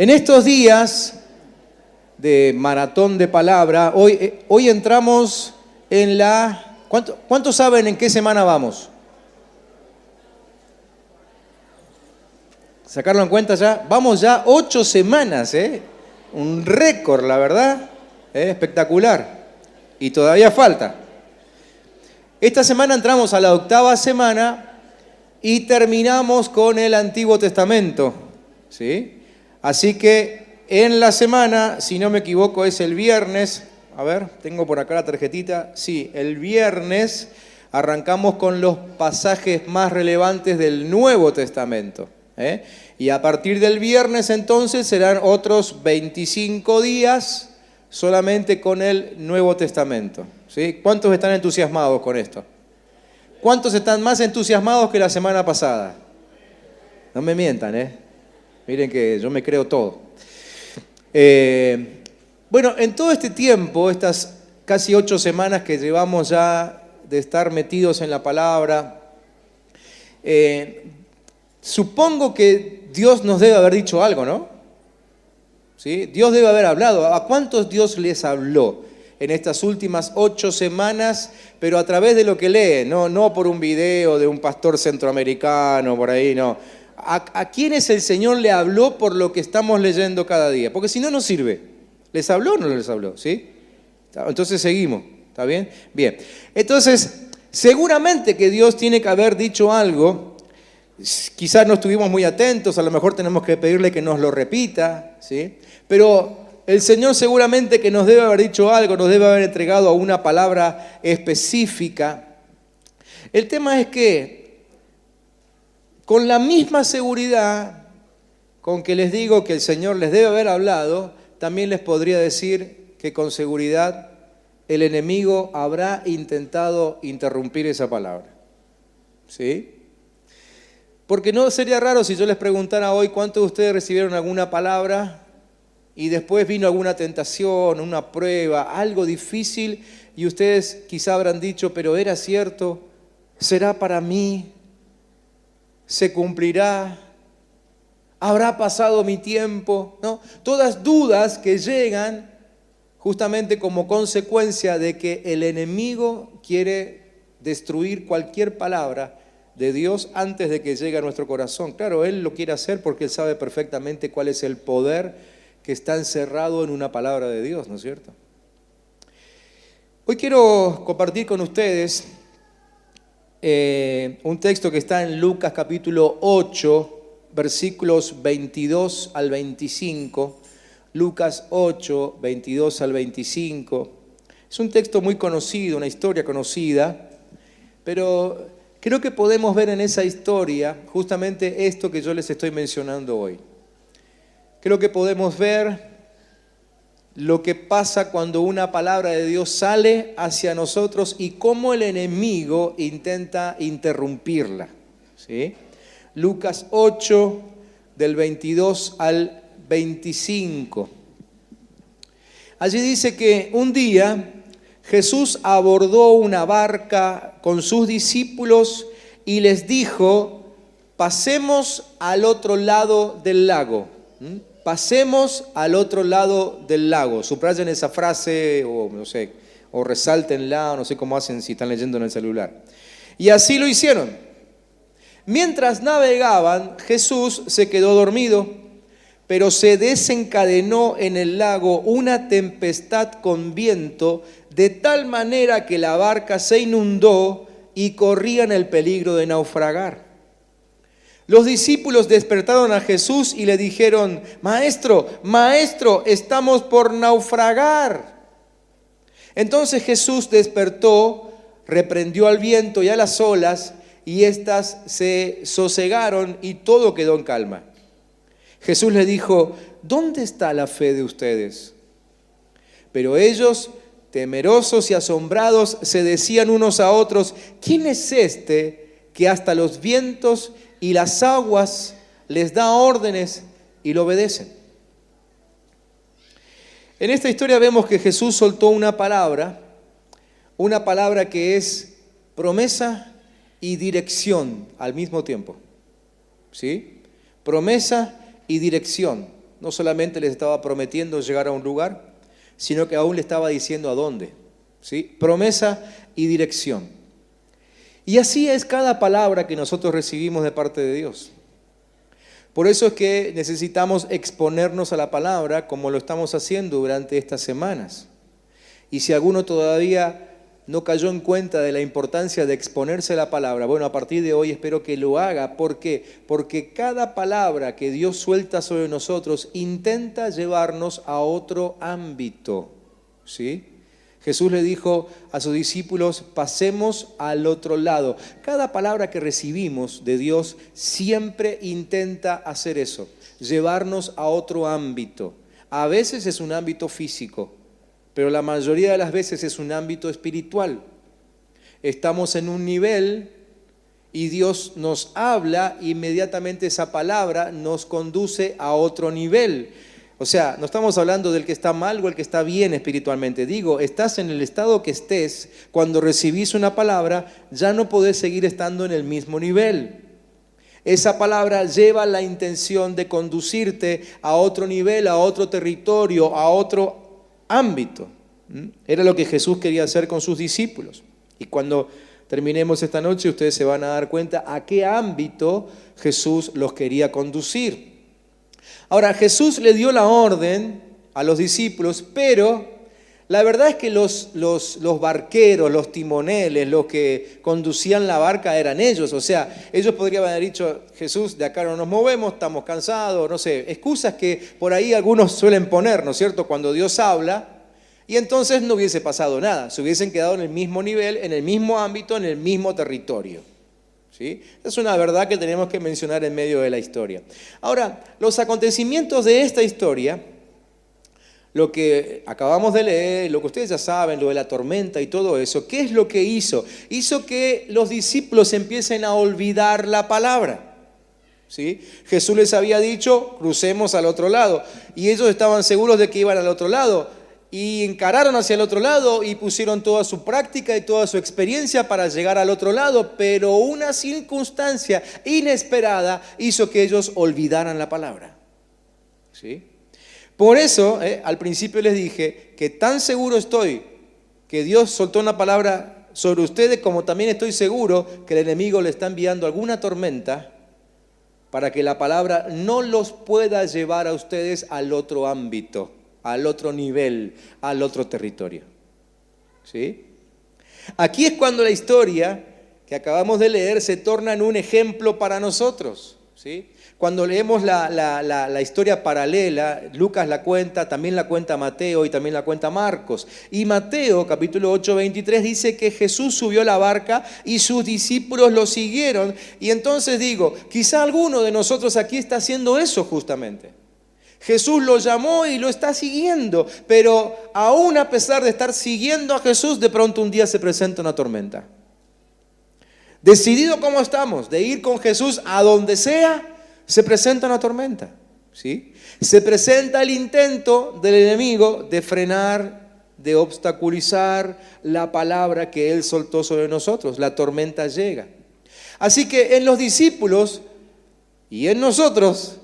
En estos días de maratón de palabra, hoy entramos en la... ¿Cuántos saben en qué semana vamos? ¿Sacarlo en cuenta ya? Vamos ya 8 semanas, ¿eh? Un récord, la verdad, espectacular. Y todavía falta. Esta semana entramos a la 8ª semana y terminamos con el Antiguo Testamento, ¿sí? Así que en la semana, si no me equivoco, es el viernes. A ver, tengo por acá la tarjetita. Sí, el viernes arrancamos con los pasajes más relevantes del Nuevo Testamento. Y a partir del viernes entonces serán otros 25 días solamente con el Nuevo Testamento, ¿sí? ¿Cuántos están entusiasmados con esto? ¿Cuántos están más entusiasmados que la semana pasada? No me mientan, Miren que yo me creo todo. Bueno, en todo este tiempo, estas casi 8 semanas que llevamos ya de estar metidos en la palabra, supongo que Dios nos debe haber dicho algo, ¿no? ¿Sí? Dios debe haber hablado. ¿A cuántos Dios les habló en estas últimas 8 semanas, pero a través de lo que leen, no por un video de un pastor centroamericano, por ahí, no? ¿A quiénes el Señor le habló por lo que estamos leyendo cada día? Porque si no, no sirve. ¿Les habló o no les habló? ¿Sí? Entonces seguimos. ¿Está bien? Bien. Entonces, seguramente que Dios tiene que haber dicho algo. Quizás no estuvimos muy atentos, a lo mejor tenemos que pedirle que nos lo repita, ¿sí? Pero el Señor seguramente que nos debe haber dicho algo, nos debe haber entregado una palabra específica. El tema es que con la misma seguridad con que les digo que el Señor les debe haber hablado, también les podría decir que con seguridad el enemigo habrá intentado interrumpir esa palabra, ¿sí? Porque no sería raro si yo les preguntara hoy cuántos de ustedes recibieron alguna palabra y después vino alguna tentación, una prueba, algo difícil y ustedes quizá habrán dicho, pero ¿era cierto? ¿Será para mí? ¿Se cumplirá? ¿Habrá pasado mi tiempo? ¿No? Todas dudas que llegan justamente como consecuencia de que el enemigo quiere destruir cualquier palabra de Dios antes de que llegue a nuestro corazón. Claro, Él lo quiere hacer porque Él sabe perfectamente cuál es el poder que está encerrado en una palabra de Dios, ¿no es cierto? Hoy quiero compartir con ustedes un texto que está en Lucas capítulo 8, versículos 22 al 25. Lucas 8, 22 al 25. Es un texto muy conocido, una historia conocida, pero creo que podemos ver en esa historia justamente esto que yo les estoy mencionando hoy. Creo que podemos ver lo que pasa cuando una palabra de Dios sale hacia nosotros y cómo el enemigo intenta interrumpirla, ¿sí? Lucas 8, del 22 al 25. Allí dice que un día Jesús abordó una barca con sus discípulos y les dijo, pasemos al otro lado del lago. Pasemos al otro lado del lago. Subrayen esa frase o no sé, o resáltenla, o no sé cómo hacen si están leyendo en el celular. Y así lo hicieron. Mientras navegaban, Jesús se quedó dormido, pero se desencadenó en el lago una tempestad con viento, de tal manera que la barca se inundó y corrían el peligro de naufragar. Los discípulos despertaron a Jesús y le dijeron, Maestro, Maestro, estamos por naufragar. Entonces Jesús despertó, reprendió al viento y a las olas, y éstas se sosegaron y todo quedó en calma. Jesús les dijo, ¿dónde está la fe de ustedes? Pero ellos, temerosos y asombrados, se decían unos a otros, ¿quién es este que hasta los vientos y las aguas les da órdenes y lo obedecen? En esta historia vemos que Jesús soltó una palabra que es promesa y dirección al mismo tiempo, ¿sí? Promesa y dirección. no solamente les estaba prometiendo llegar a un lugar, sino que aún le estaba diciendo a dónde, ¿sí? Promesa y dirección. Y así es cada palabra que nosotros recibimos de parte de Dios. Por eso es que necesitamos exponernos a la palabra como lo estamos haciendo durante estas semanas. Y si alguno todavía no cayó en cuenta de la importancia de exponerse a la palabra, bueno, a partir de hoy espero que lo haga. ¿Por qué? Porque cada palabra que Dios suelta sobre nosotros intenta llevarnos a otro ámbito, ¿sí? Jesús le dijo a sus discípulos, pasemos al otro lado. Cada palabra que recibimos de Dios siempre intenta hacer eso, llevarnos a otro ámbito. A veces es un ámbito físico, pero la mayoría de las veces es un ámbito espiritual. Estamos en un nivel y Dios nos habla, inmediatamente esa palabra nos conduce a otro nivel. O sea, no estamos hablando del que está mal o el que está bien espiritualmente. Digo, estás en el estado que estés, cuando recibís una palabra, ya no podés seguir estando en el mismo nivel. Esa palabra lleva la intención de conducirte a otro nivel, a otro territorio, a otro ámbito. Era lo que Jesús quería hacer con sus discípulos. Y cuando terminemos esta noche, ustedes se van a dar cuenta a qué ámbito Jesús los quería conducir. Ahora, Jesús le dio la orden a los discípulos, pero la verdad es que los barqueros, los timoneles, los que conducían la barca eran ellos. O sea, ellos podrían haber dicho, Jesús, de acá no nos movemos, estamos cansados, no sé, excusas que por ahí algunos suelen poner, ¿no es cierto?, cuando Dios habla, y entonces no hubiese pasado nada, se hubiesen quedado en el mismo nivel, en el mismo ámbito, en el mismo territorio. ¿Sí? Es una verdad que tenemos que mencionar en medio de la historia. Ahora, los acontecimientos de esta historia, lo que acabamos de leer, lo que ustedes ya saben, lo de la tormenta y todo eso, ¿qué es lo que hizo? Hizo que los discípulos empiecen a olvidar la palabra. ¿Sí? Jesús les había dicho, crucemos al otro lado, y ellos estaban seguros de que iban al otro lado, y encararon hacia el otro lado y pusieron toda su práctica y toda su experiencia para llegar al otro lado, pero una circunstancia inesperada hizo que ellos olvidaran la palabra. ¿Sí? Por eso, al principio les dije que tan seguro estoy que Dios soltó una palabra sobre ustedes, como también estoy seguro que el enemigo le está enviando alguna tormenta para que la palabra no los pueda llevar a ustedes al otro ámbito, al otro nivel, al otro territorio. ¿Sí? Aquí es cuando la historia que acabamos de leer se torna en un ejemplo para nosotros. ¿Sí? Cuando leemos la historia paralela, Lucas la cuenta, también la cuenta Mateo y también la cuenta Marcos. Y Mateo, capítulo 8, 23, dice que Jesús subió a la barca y sus discípulos lo siguieron. Y entonces digo, quizá alguno de nosotros aquí está haciendo eso justamente. Jesús lo llamó y lo está siguiendo, pero aún a pesar de estar siguiendo a Jesús, de pronto un día se presenta una tormenta. Decidido como estamos, de ir con Jesús a donde sea, se presenta una tormenta. ¿Sí? Se presenta el intento del enemigo de frenar, de obstaculizar la palabra que Él soltó sobre nosotros. La tormenta llega. Así que en los discípulos y en nosotros,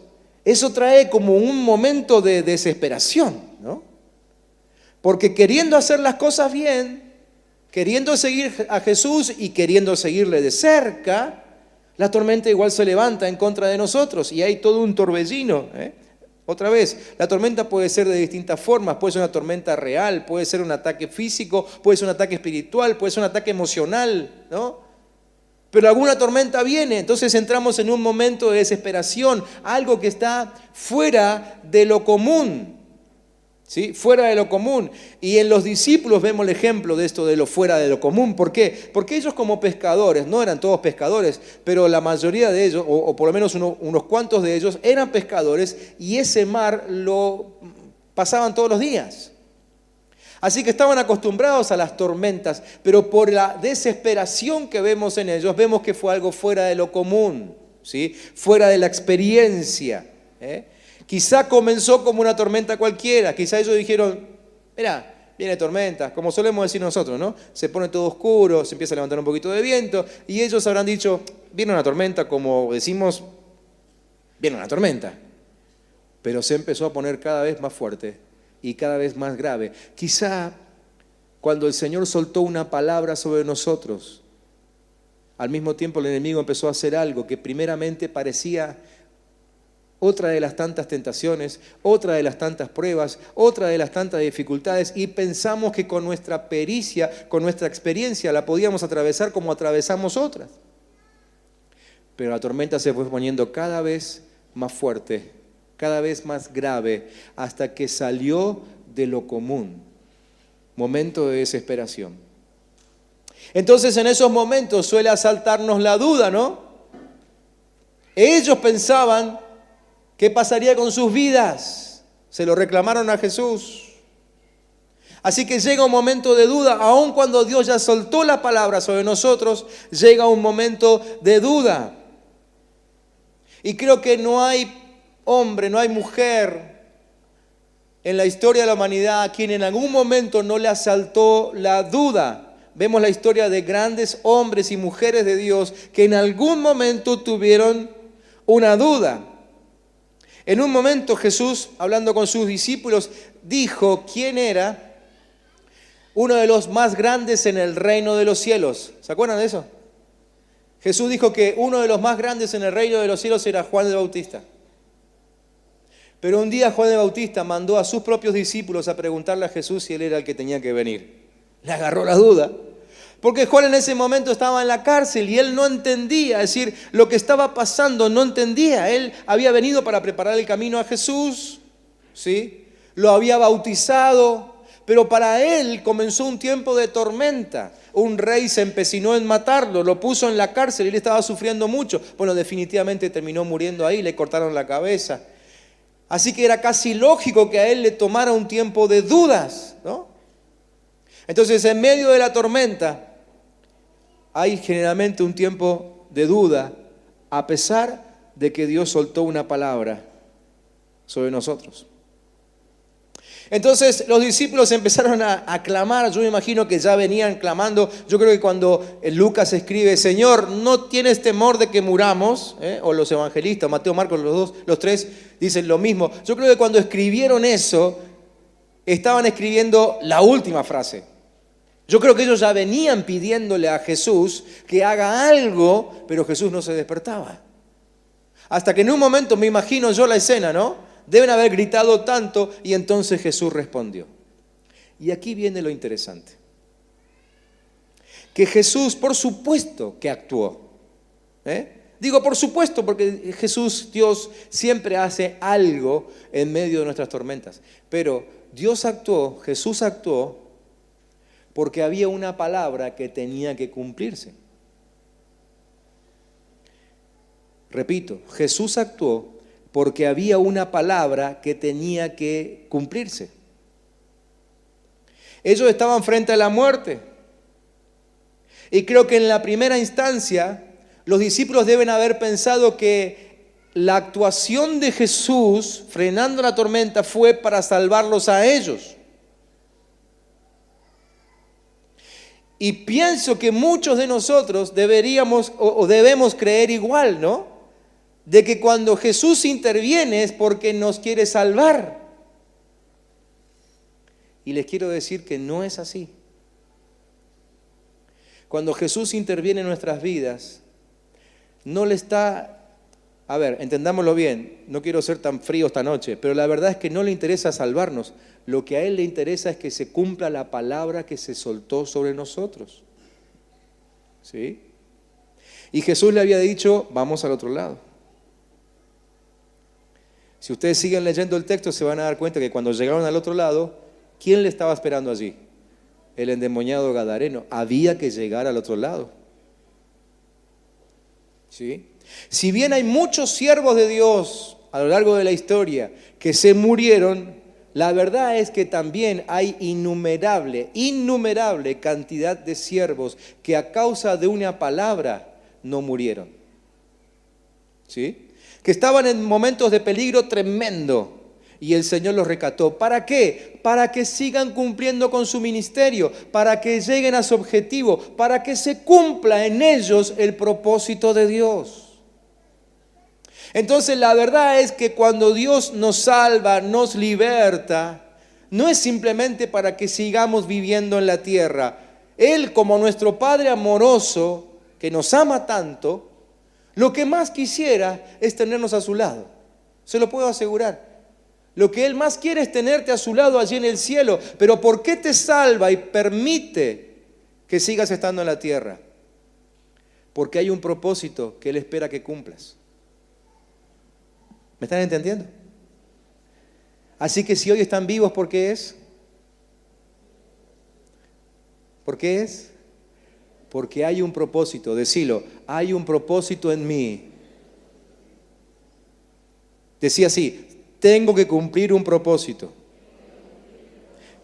eso trae como un momento de desesperación, ¿no? Porque queriendo hacer las cosas bien, queriendo seguir a Jesús y queriendo seguirle de cerca, la tormenta igual se levanta en contra de nosotros y hay todo un torbellino. Otra vez, la tormenta puede ser de distintas formas, puede ser una tormenta real, puede ser un ataque físico, puede ser un ataque espiritual, puede ser un ataque emocional, ¿no? Pero alguna tormenta viene, entonces entramos en un momento de desesperación, algo que está fuera de lo común, ¿sí? Fuera de lo común. Y en los discípulos vemos el ejemplo de esto de lo fuera de lo común. ¿Por qué? Porque ellos como pescadores, no eran todos pescadores, pero la mayoría de ellos, o por lo menos unos cuantos de ellos, eran pescadores y ese mar lo pasaban todos los días. Así que estaban acostumbrados a las tormentas, pero por la desesperación que vemos en ellos, vemos que fue algo fuera de lo común, ¿sí? Fuera de la experiencia. Quizá comenzó como una tormenta cualquiera, quizá ellos dijeron, mira, viene tormenta, como solemos decir nosotros, ¿no? Se pone todo oscuro, se empieza a levantar un poquito de viento, y ellos habrán dicho, viene una tormenta, como decimos, viene una tormenta. pero se empezó a poner cada vez más fuerte y cada vez más grave. Quizá cuando el Señor soltó una palabra sobre nosotros, al mismo tiempo el enemigo empezó a hacer algo que primeramente parecía otra de las tantas tentaciones, otra de las tantas pruebas, otra de las tantas dificultades, y pensamos que con nuestra pericia, con nuestra experiencia la podíamos atravesar como atravesamos otras. Pero la tormenta se fue poniendo cada vez más fuerte, cada vez más grave, hasta que salió de lo común. Momento de desesperación. Entonces en esos momentos suele asaltarnos la duda, ¿no? Ellos pensaban qué pasaría con sus vidas. Se lo reclamaron a Jesús. Así que llega un momento de duda, aun cuando Dios ya soltó la palabra sobre nosotros, llega un momento de duda. Y creo que no hay hombre, no hay mujer en la historia de la humanidad a quien en algún momento no le asaltó la duda. Vemos la historia de grandes hombres y mujeres de Dios que en algún momento tuvieron una duda. En un momento Jesús, hablando con sus discípulos, dijo quién era uno de los más grandes en el reino de los cielos. ¿Se acuerdan de eso? Jesús dijo que uno de los más grandes en el reino de los cielos era Juan el Bautista. Pero un día Juan el Bautista mandó a sus propios discípulos a preguntarle a Jesús si él era el que tenía que venir. Le agarró la duda. Porque Juan en ese momento estaba en la cárcel y él no entendía, es decir, lo que estaba pasando no entendía. Él había venido para preparar el camino a Jesús, ¿sí? Lo había bautizado, pero para él comenzó un tiempo de tormenta. Un rey se empecinó en matarlo, lo puso en la cárcel y él estaba sufriendo mucho. Bueno, definitivamente terminó muriendo ahí, le cortaron la cabeza. Así que era casi lógico que a él le tomara un tiempo de dudas, ¿no? Entonces, en medio de la tormenta, hay generalmente un tiempo de duda, a pesar de que Dios soltó una palabra sobre nosotros. Entonces, los discípulos empezaron a clamar. Yo me imagino que ya venían clamando. Yo creo que cuando Lucas escribe, Señor, ¿no tienes temor de que muramos? O los evangelistas, Mateo, Marcos, los tres, dicen lo mismo. Yo creo que cuando escribieron eso, estaban escribiendo la última frase. Yo creo que ellos ya venían pidiéndole a Jesús que haga algo, pero Jesús no se despertaba. Hasta que en un momento, me imagino yo la escena, ¿no? Deben haber gritado tanto y entonces Jesús respondió. Y aquí viene lo interesante. Que Jesús, por supuesto que actuó. Digo por supuesto porque Jesús, Dios, siempre hace algo en medio de nuestras tormentas. Pero Dios actuó, Jesús actuó, porque había una palabra que tenía que cumplirse. Repito, Jesús actuó porque había una palabra que tenía que cumplirse. Ellos estaban frente a la muerte. Y creo que en la primera instancia, los discípulos deben haber pensado que la actuación de Jesús frenando la tormenta fue para salvarlos a ellos. Y pienso que muchos de nosotros deberíamos o debemos creer igual, ¿no? De que cuando Jesús interviene es porque nos quiere salvar. Y les quiero decir que no es así. Cuando Jesús interviene en nuestras vidas, no le está... A ver, entendámoslo bien, no quiero ser tan frío esta noche, pero la verdad es que no le interesa salvarnos. Lo que a Él le interesa es que se cumpla la palabra que se soltó sobre nosotros. ¿Sí? Y Jesús le había dicho, vamos al otro lado. Si ustedes siguen leyendo el texto, se van a dar cuenta que cuando llegaron al otro lado, ¿quién le estaba esperando allí? El endemoniado gadareno. Había que llegar al otro lado. ¿Sí? Si bien hay muchos siervos de Dios a lo largo de la historia que se murieron, la verdad es que también hay innumerable cantidad de siervos que a causa de una palabra no murieron. ¿Sí? Que estaban en momentos de peligro tremendo y el Señor los rescató. ¿Para qué? Para que sigan cumpliendo con su ministerio, para que lleguen a su objetivo, para que se cumpla en ellos el propósito de Dios. Entonces la verdad es que cuando Dios nos salva, nos liberta, no es simplemente para que sigamos viviendo en la tierra. Él, como nuestro Padre amoroso, que nos ama tanto, lo que más quisiera es tenernos a su lado. Se lo puedo asegurar. Lo que Él más quiere es tenerte a su lado allí en el cielo. Pero ¿por qué te salva y permite que sigas estando en la tierra? Porque hay un propósito que Él espera que cumplas. ¿Me están entendiendo? Así que si hoy están vivos, ¿por qué es? ¿Por qué es? Porque hay un propósito, decilo, hay un propósito en mí. Decía así, tengo que cumplir un propósito.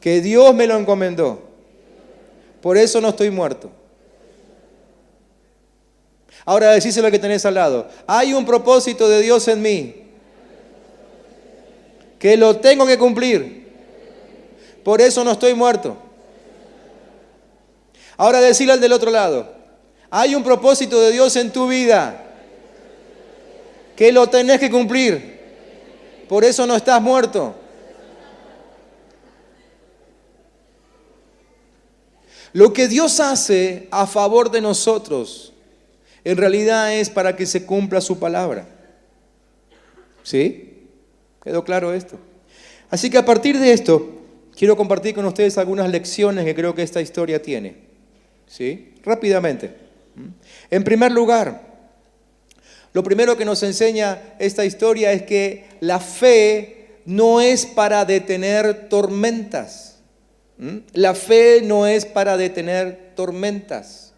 Que Dios me lo encomendó. Por eso no estoy muerto. Ahora decíselo al que tenés al lado. Hay un propósito de Dios en mí. Que lo tengo que cumplir. Por eso no estoy muerto. Ahora decirle al del otro lado. Hay un propósito de Dios en tu vida. Que lo tenés que cumplir. Por eso no estás muerto. Lo que Dios hace a favor de nosotros, en realidad es para que se cumpla su palabra. ¿Sí? ¿Quedó claro esto? Así que a partir de esto, quiero compartir con ustedes algunas lecciones que creo que esta historia tiene. ¿Sí? Rápidamente. En primer lugar, lo primero que nos enseña esta historia es que la fe no es para detener tormentas. La fe no es para detener tormentas.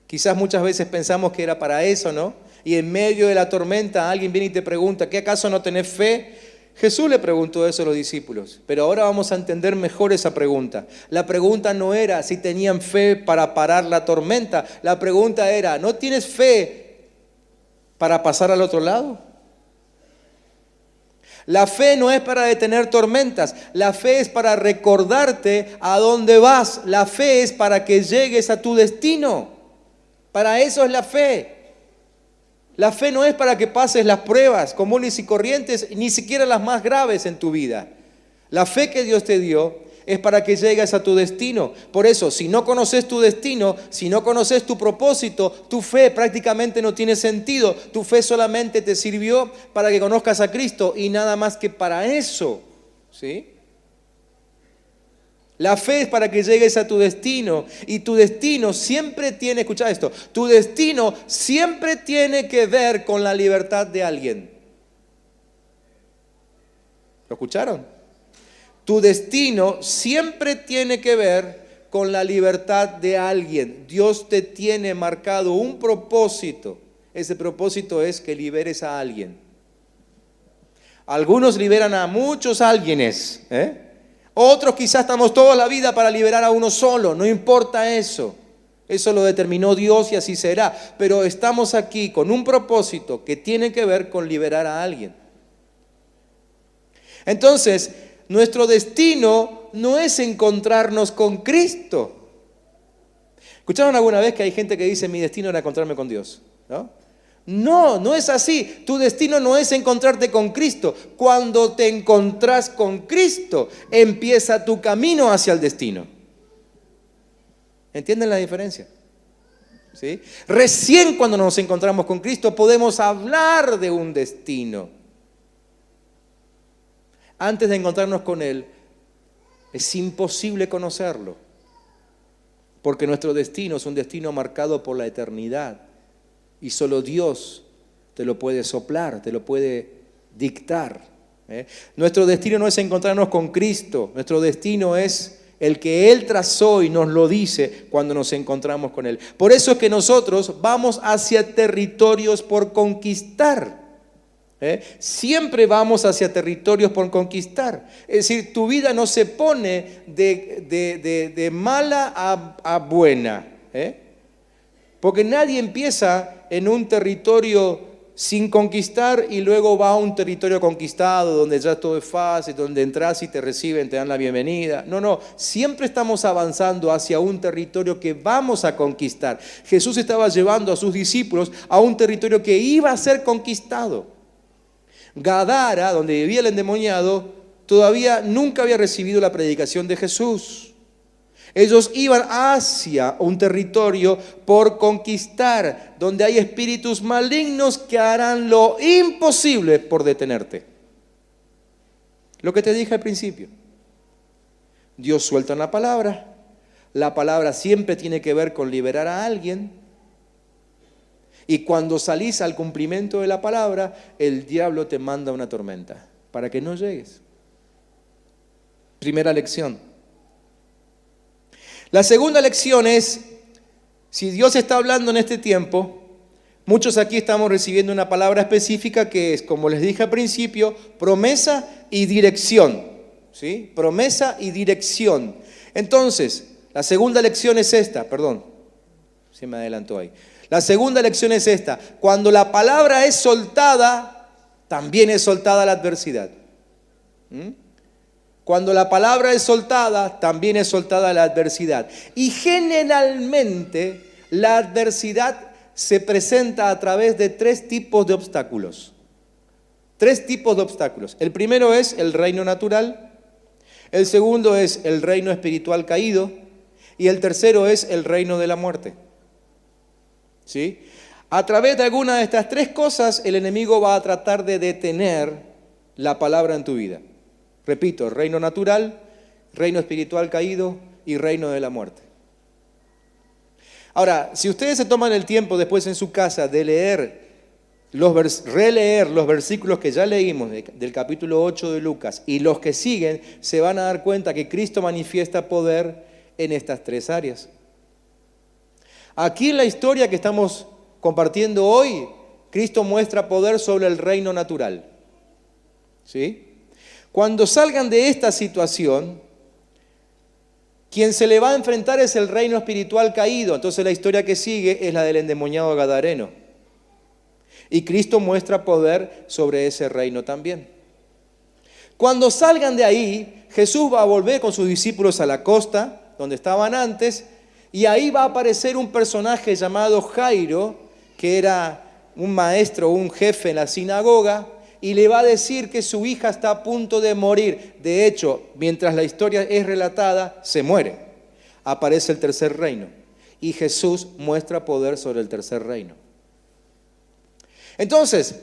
Quizás muchas veces pensamos que era para eso, ¿no? Y en medio de la tormenta alguien viene y te pregunta, ¿qué acaso no tenés fe? Jesús le preguntó eso a los discípulos, pero ahora vamos a entender mejor esa pregunta. La pregunta no era si tenían fe para parar la tormenta, la pregunta era, ¿no tienes fe para pasar al otro lado? La fe no es para detener tormentas, la fe es para recordarte a dónde vas, la fe es para que llegues a tu destino, para eso es la fe. La fe no es para que pases las pruebas comunes y corrientes, ni siquiera las más graves en tu vida. La fe que Dios te dio es para que llegues a tu destino. Por eso, si no conoces tu destino, si no conoces tu propósito, tu fe prácticamente no tiene sentido. Tu fe solamente te sirvió para que conozcas a Cristo y nada más que para eso. ¿Sí? La fe es para que llegues a tu destino y tu destino siempre tiene, escucha esto, tu destino siempre tiene que ver con la libertad de alguien. ¿Lo escucharon? Tu destino siempre tiene que ver con la libertad de alguien. Dios te tiene marcado un propósito. Ese propósito es que liberes a alguien. Algunos liberan a muchos alguienes, Otros quizás estamos toda la vida para liberar a uno solo, no importa eso. Eso lo determinó Dios y así será. Pero estamos aquí con un propósito que tiene que ver con liberar a alguien. Entonces, nuestro destino no es encontrarnos con Cristo. ¿Escucharon alguna vez que hay gente que dice mi destino era encontrarme con Dios? No, no es así. Tu destino no es encontrarte con Cristo. Cuando te encontrás con Cristo, empieza tu camino hacia el destino. ¿Entienden la diferencia? ¿Sí? Recién cuando nos encontramos con Cristo podemos hablar de un destino. Antes de encontrarnos con Él, es imposible conocerlo. Porque nuestro destino es un destino marcado por la eternidad. Y solo Dios te lo puede soplar, te lo puede dictar. Nuestro destino no es encontrarnos con Cristo. Nuestro destino es el que Él trazó y nos lo dice cuando nos encontramos con Él. Por eso es que nosotros vamos hacia territorios por conquistar. Siempre vamos hacia territorios por conquistar. Es decir, tu vida no se pone de mala a buena. Porque nadie empieza en un territorio sin conquistar y luego va a un territorio conquistado donde ya todo es fácil, donde entras y te reciben, te dan la bienvenida. No, siempre estamos avanzando hacia un territorio que vamos a conquistar. Jesús estaba llevando a sus discípulos a un territorio que iba a ser conquistado. Gadara, donde vivía el endemoniado, todavía nunca había recibido la predicación de Jesús. Ellos iban hacia un territorio por conquistar, donde hay espíritus malignos que harán lo imposible por detenerte. Lo que te dije al principio. Dios suelta una palabra. La palabra siempre tiene que ver con liberar a alguien. Y cuando salís al cumplimiento de la palabra, el diablo te manda una tormenta para que no llegues. Primera lección. La segunda lección es, si Dios está hablando en este tiempo, muchos aquí estamos recibiendo una palabra específica que es, como les dije al principio, promesa y dirección. ¿Sí? Promesa y dirección. Entonces, la segunda lección es esta, perdón, se me adelantó ahí. La segunda lección es esta: cuando la palabra es soltada, también es soltada la adversidad. Cuando la palabra es soltada, también es soltada la adversidad. Y generalmente la adversidad se presenta a través de tres tipos de obstáculos. Tres tipos de obstáculos. El primero es el reino natural, el segundo es el reino espiritual caído y el tercero es el reino de la muerte. ¿Sí? A través de alguna de estas tres cosas, el enemigo va a tratar de detener la palabra en tu vida. Repito, reino natural, reino espiritual caído y reino de la muerte. Ahora, si ustedes se toman el tiempo después en su casa de releer los versículos que ya leímos del capítulo 8 de Lucas y los que siguen, se van a dar cuenta que Cristo manifiesta poder en estas tres áreas. Aquí en la historia que estamos compartiendo hoy, Cristo muestra poder sobre el reino natural. ¿Sí? Cuando salgan de esta situación, quien se le va a enfrentar es el reino espiritual caído. Entonces la historia que sigue es la del endemoniado gadareno. Y Cristo muestra poder sobre ese reino también. Cuando salgan de ahí, Jesús va a volver con sus discípulos a la costa, donde estaban antes, y ahí va a aparecer un personaje llamado Jairo, que era un maestro, un jefe en la sinagoga, y le va a decir que su hija está a punto de morir. De hecho, mientras la historia es relatada, se muere. Aparece el tercer reino, y Jesús muestra poder sobre el tercer reino. Entonces,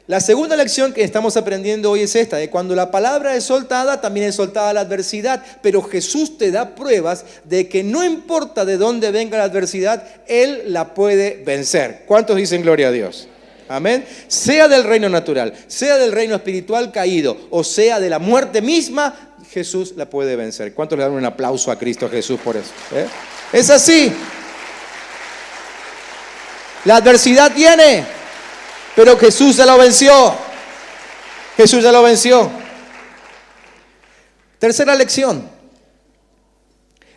la segunda lección que estamos aprendiendo hoy es esta: de cuando la palabra es soltada, también es soltada la adversidad, pero Jesús te da pruebas de que no importa de dónde venga la adversidad, Él la puede vencer. ¿Cuántos dicen gloria a Dios? Amén. Sea del reino natural, sea del reino espiritual caído, o sea de la muerte misma, Jesús la puede vencer. ¿Cuántos le dan un aplauso a Cristo Jesús por eso? Es así. La adversidad viene, pero Jesús ya lo venció. Jesús ya lo venció. Tercera lección: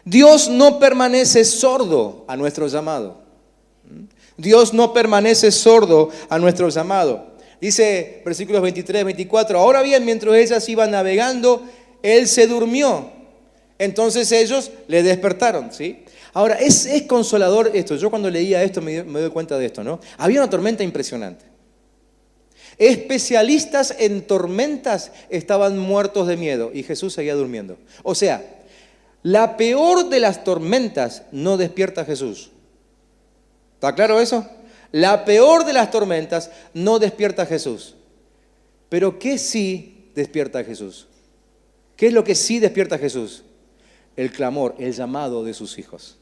Dios no permanece sordo a nuestro llamado. Dios no permanece sordo a nuestro llamado. Dice versículos 23, 24: ahora bien, mientras ellas iban navegando, Él se durmió. Entonces ellos le despertaron, ¿sí? Ahora, es consolador esto. Yo cuando leía esto me doy cuenta de esto, ¿no? Había una tormenta impresionante. Especialistas en tormentas estaban muertos de miedo y Jesús seguía durmiendo. O sea, la peor de las tormentas no despierta a Jesús. ¿Está claro eso? La peor de las tormentas no despierta a Jesús. Pero ¿qué sí despierta a Jesús? ¿Qué es lo que sí despierta a Jesús? El clamor, el llamado de sus hijos.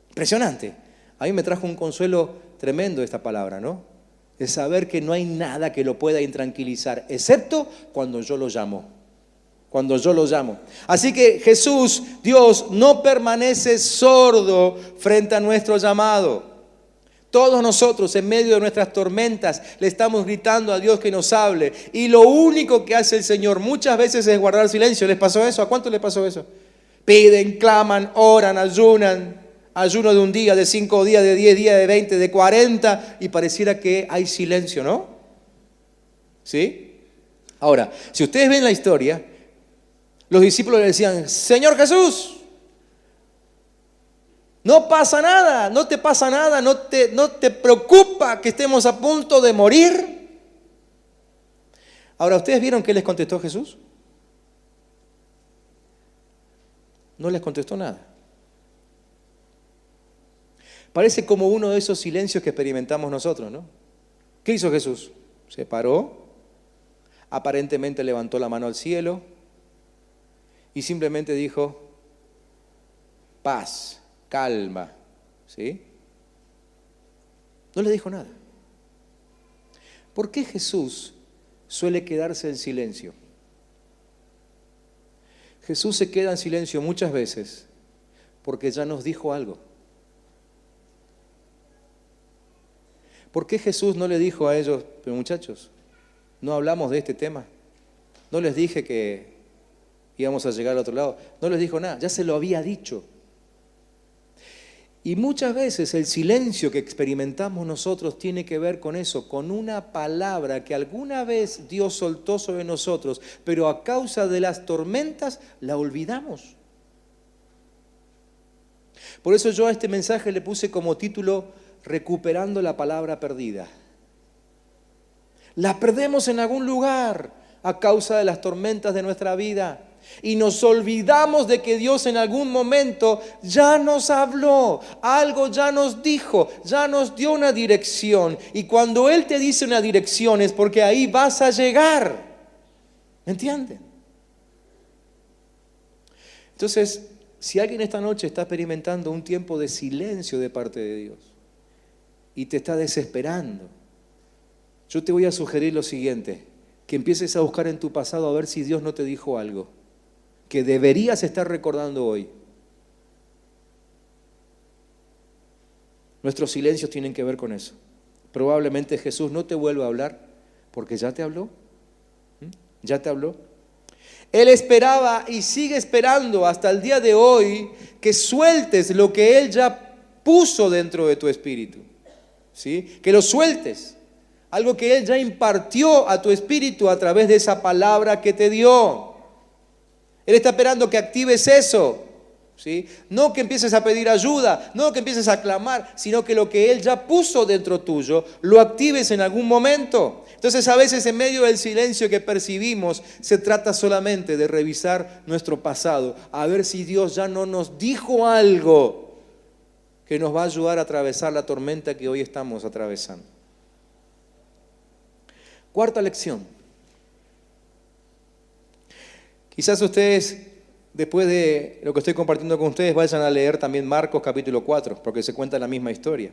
Impresionante. A mí me trajo un consuelo tremendo esta palabra, ¿no? De saber que no hay nada que lo pueda intranquilizar, excepto cuando yo lo llamo. Cuando yo lo llamo. Así que Jesús, Dios, no permanece sordo frente a nuestro llamado. Todos nosotros, en medio de nuestras tormentas, le estamos gritando a Dios que nos hable. Y lo único que hace el Señor muchas veces es guardar silencio. ¿Les pasó eso? ¿A cuánto les pasó eso? Piden, claman, oran, ayunan. Ayuno de un día, de 5 días, de 10 días, de 20, de 40. Y pareciera que hay silencio, ¿no? ¿Sí? Ahora, si ustedes ven la historia, los discípulos le decían: Señor Jesús, no pasa nada, no te pasa nada, no te preocupa que estemos a punto de morir. Ahora, ¿ustedes vieron qué les contestó Jesús? No les contestó nada. Parece como uno de esos silencios que experimentamos nosotros, ¿no? ¿Qué hizo Jesús? Se paró, aparentemente levantó la mano al cielo y simplemente dijo, paz, calma, ¿sí? No le dijo nada. ¿Por qué Jesús suele quedarse en silencio? Jesús se queda en silencio muchas veces porque ya nos dijo algo. ¿Por qué Jesús no le dijo a ellos, pero muchachos, no hablamos de este tema? No les dije que íbamos a llegar al otro lado. No les dijo nada, ya se lo había dicho. Y muchas veces el silencio que experimentamos nosotros tiene que ver con eso, con una palabra que alguna vez Dios soltó sobre nosotros, pero a causa de las tormentas la olvidamos. Por eso yo a este mensaje le puse como título, recuperando la palabra perdida. La perdemos en algún lugar a causa de las tormentas de nuestra vida. Y nos olvidamos de que Dios en algún momento ya nos habló, algo ya nos dijo, ya nos dio una dirección. Y cuando Él te dice una dirección es porque ahí vas a llegar. ¿Me entienden? Entonces, si alguien esta noche está experimentando un tiempo de silencio de parte de Dios y te está desesperando, yo te voy a sugerir lo siguiente, que empieces a buscar en tu pasado a ver si Dios no te dijo algo que deberías estar recordando hoy. Nuestros silencios tienen que ver con eso. Probablemente Jesús no te vuelva a hablar porque ya te habló. Ya te habló. Él esperaba y sigue esperando hasta el día de hoy que sueltes lo que Él ya puso dentro de tu espíritu. ¿Sí? Que lo sueltes. Algo que Él ya impartió a tu espíritu a través de esa palabra que te dio. Él está esperando que actives eso, ¿sí? No que empieces a pedir ayuda, no que empieces a clamar, sino que lo que Él ya puso dentro tuyo, lo actives en algún momento. Entonces a veces en medio del silencio que percibimos, se trata solamente de revisar nuestro pasado, a ver si Dios ya no nos dijo algo que nos va a ayudar a atravesar la tormenta que hoy estamos atravesando. Cuarta lección. Quizás ustedes, después de lo que estoy compartiendo con ustedes, vayan a leer también Marcos capítulo 4, porque se cuenta la misma historia.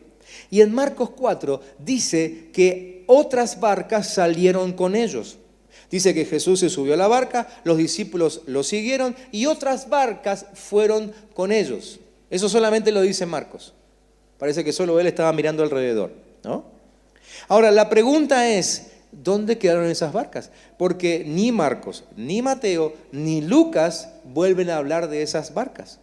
Y en Marcos 4 dice que otras barcas salieron con ellos. Dice que Jesús se subió a la barca, los discípulos lo siguieron y otras barcas fueron con ellos. Eso solamente lo dice Marcos. Parece que solo él estaba mirando alrededor, ¿no? Ahora, la pregunta es, ¿dónde quedaron esas barcas? Porque ni Marcos, ni Mateo, ni Lucas vuelven a hablar de esas barcas.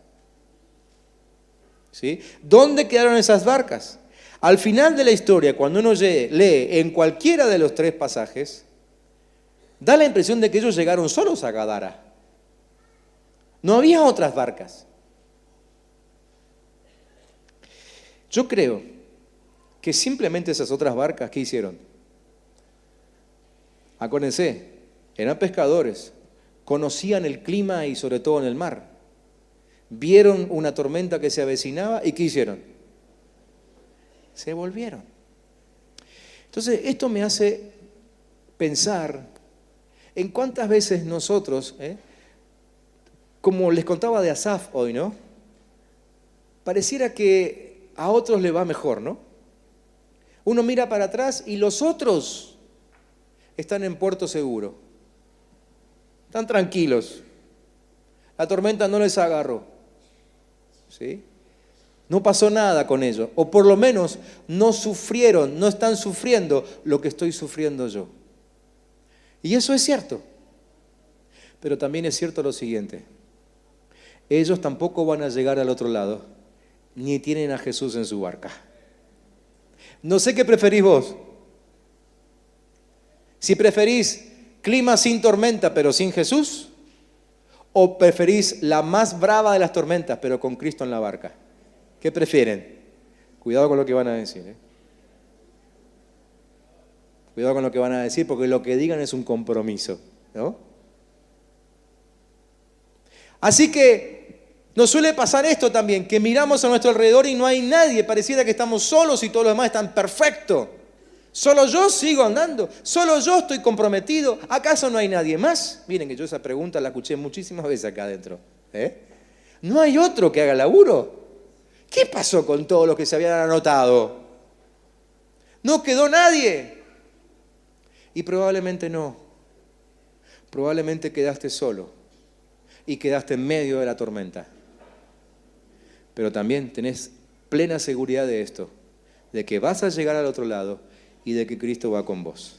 ¿Sí? ¿Dónde quedaron esas barcas? Al final de la historia, cuando uno lee en cualquiera de los tres pasajes, da la impresión de que ellos llegaron solos a Gadara. No había otras barcas. Yo creo que simplemente esas otras barcas, ¿qué hicieron? Acuérdense, eran pescadores, conocían el clima y sobre todo en el mar. Vieron una tormenta que se avecinaba y ¿qué hicieron? Se volvieron. Entonces, esto me hace pensar en cuántas veces nosotros, como les contaba de Asaf hoy, ¿no? Pareciera que a otros le va mejor, ¿no? Uno mira para atrás y los otros están en puerto seguro. Están tranquilos. La tormenta no les agarró. ¿Sí? No pasó nada con ellos. O por lo menos no sufrieron, no están sufriendo lo que estoy sufriendo yo. Y eso es cierto. Pero también es cierto lo siguiente. Ellos tampoco van a llegar al otro lado, ni tienen a Jesús en su barca. No sé qué preferís vos. Si preferís clima sin tormenta pero sin Jesús, o preferís la más brava de las tormentas pero con Cristo en la barca. ¿Qué prefieren? Cuidado con lo que van a decir. Cuidado con lo que van a decir, porque lo que digan es un compromiso, ¿no? Así que nos suele pasar esto también, que miramos a nuestro alrededor y no hay nadie, pareciera que estamos solos y todos los demás están perfectos. Solo yo sigo andando, solo yo estoy comprometido, ¿acaso no hay nadie más? Miren que yo esa pregunta la escuché muchísimas veces acá adentro. ¿No hay otro que haga laburo? ¿Qué pasó con todos los que se habían anotado? ¿No quedó nadie? Y probablemente no. Probablemente quedaste solo y quedaste en medio de la tormenta. Pero también tenés plena seguridad de esto, de que vas a llegar al otro lado y de que Cristo va con vos.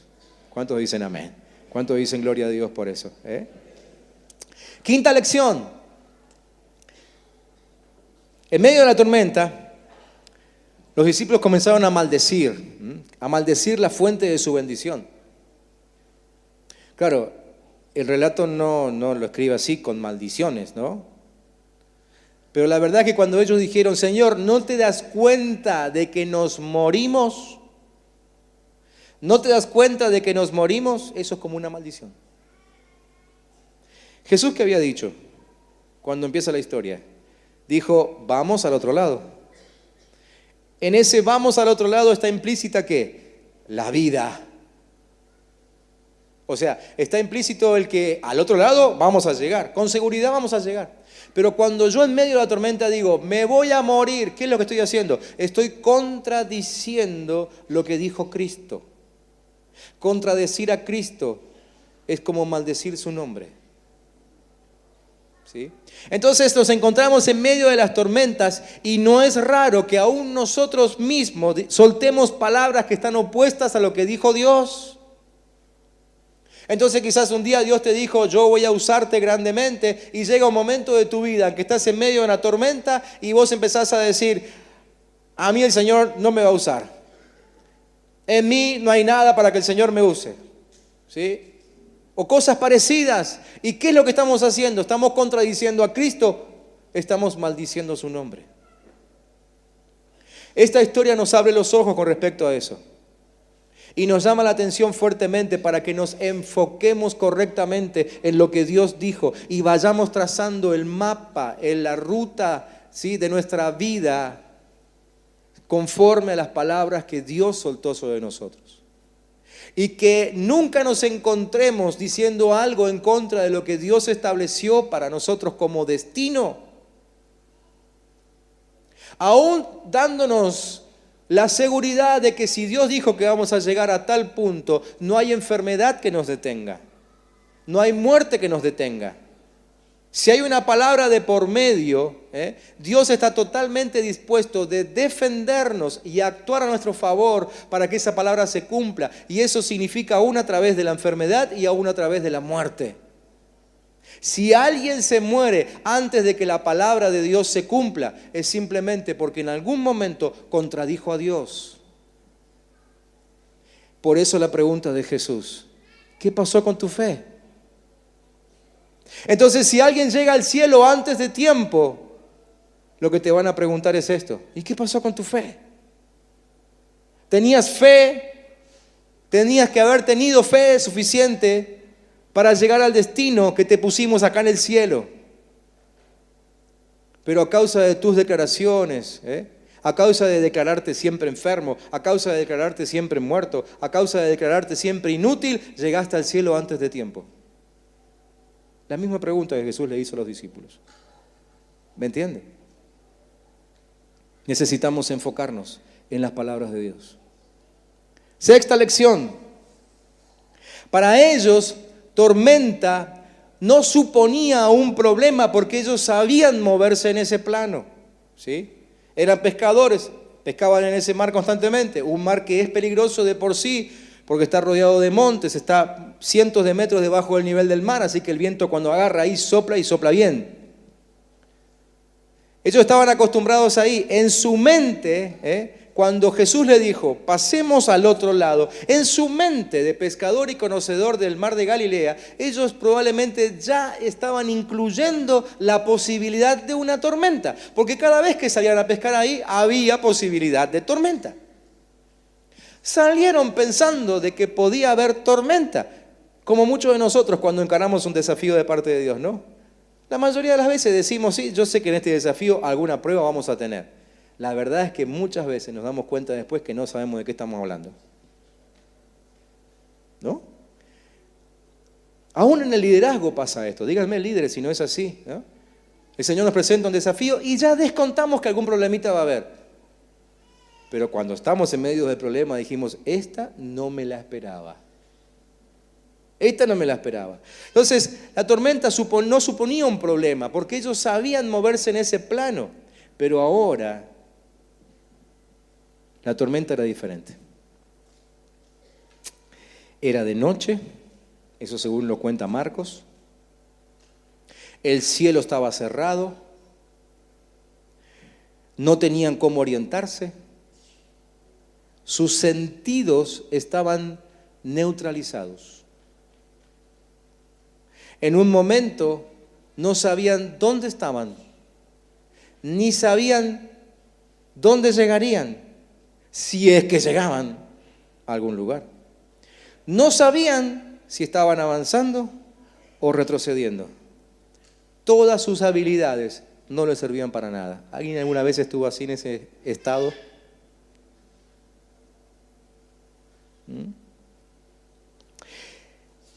¿Cuántos dicen amén? ¿Cuántos dicen gloria a Dios por eso? Quinta lección. En medio de la tormenta, los discípulos comenzaron a maldecir la fuente de su bendición. Claro, el relato no lo escribe así, con maldiciones, ¿no? Pero la verdad es que cuando ellos dijeron, Señor, ¿no te das cuenta de que nos morimos? ¿No te das cuenta de que nos morimos? Eso es como una maldición. Jesús, ¿qué había dicho cuando empieza la historia? Dijo, vamos al otro lado. En ese vamos al otro lado está implícita ¿qué? La vida. O sea, está implícito el que al otro lado vamos a llegar, con seguridad vamos a llegar. Pero cuando yo en medio de la tormenta digo, me voy a morir, ¿qué es lo que estoy haciendo? Estoy contradiciendo lo que dijo Cristo. Contradecir a Cristo es como maldecir su nombre. ¿Sí? Entonces nos encontramos en medio de las tormentas y no es raro que aún nosotros mismos soltemos palabras que están opuestas a lo que dijo Dios. Entonces quizás un día Dios te dijo, yo voy a usarte grandemente, y llega un momento de tu vida en que estás en medio de una tormenta y vos empezás a decir, a mí el Señor no me va a usar. En mí no hay nada para que el Señor me use. ¿Sí? O cosas parecidas. ¿Y qué es lo que estamos haciendo? Estamos contradiciendo a Cristo, estamos maldiciendo su nombre. Esta historia nos abre los ojos con respecto a eso. Y nos llama la atención fuertemente para que nos enfoquemos correctamente en lo que Dios dijo y vayamos trazando el mapa, en la ruta, ¿sí?, de nuestra vida conforme a las palabras que Dios soltó sobre nosotros. Y que nunca nos encontremos diciendo algo en contra de lo que Dios estableció para nosotros como destino, aún dándonos la seguridad de que si Dios dijo que vamos a llegar a tal punto, no hay enfermedad que nos detenga, no hay muerte que nos detenga. Si hay una palabra de por medio, Dios está totalmente dispuesto de defendernos y actuar a nuestro favor para que esa palabra se cumpla. Y eso significa aún a través de la enfermedad y aún a través de la muerte. Si alguien se muere antes de que la palabra de Dios se cumpla, es simplemente porque en algún momento contradijo a Dios. Por eso la pregunta de Jesús, ¿qué pasó con tu fe? Entonces, si alguien llega al cielo antes de tiempo, lo que te van a preguntar es esto, ¿y qué pasó con tu fe? ¿Tenías fe? ¿Tenías que haber tenido fe suficiente para llegar al destino que te pusimos acá en el cielo? Pero a causa de tus declaraciones, a causa de declararte siempre enfermo, a causa de declararte siempre muerto, a causa de declararte siempre inútil, llegaste al cielo antes de tiempo. La misma pregunta que Jesús le hizo a los discípulos. ¿Me entiende? Necesitamos enfocarnos en las palabras de Dios. Sexta lección. Para ellos, tormenta no suponía un problema porque ellos sabían moverse en ese plano, ¿sí? Eran pescadores, pescaban en ese mar constantemente, un mar que es peligroso de por sí porque está rodeado de montes, está cientos de metros debajo del nivel del mar, así que el viento cuando agarra ahí sopla y sopla bien. Ellos estaban acostumbrados ahí. En su mente, cuando Jesús le dijo, pasemos al otro lado, en su mente de pescador y conocedor del mar de Galilea, ellos probablemente ya estaban incluyendo la posibilidad de una tormenta, porque cada vez que salían a pescar ahí, había posibilidad de tormenta. Salieron pensando de que podía haber tormenta, como muchos de nosotros cuando encaramos un desafío de parte de Dios, ¿no? La mayoría de las veces decimos, sí, yo sé que en este desafío alguna prueba vamos a tener. La verdad es que muchas veces nos damos cuenta después que no sabemos de qué estamos hablando. ¿No? Aún en el liderazgo pasa esto. Díganme, líderes, si no es así, ¿no? El Señor nos presenta un desafío y ya descontamos que algún problemita va a haber. Pero cuando estamos en medio del problema dijimos, esta no me la esperaba. Esta no me la esperaba. Entonces, la tormenta no suponía un problema, porque ellos sabían moverse en ese plano. Pero ahora, la tormenta era diferente. Era de noche, eso según lo cuenta Marcos. El cielo estaba cerrado. No tenían cómo orientarse. Sus sentidos estaban neutralizados. En un momento no sabían dónde estaban, ni sabían dónde llegarían, si es que llegaban a algún lugar. No sabían si estaban avanzando o retrocediendo. Todas sus habilidades no les servían para nada. ¿Alguien alguna vez estuvo así en ese estado?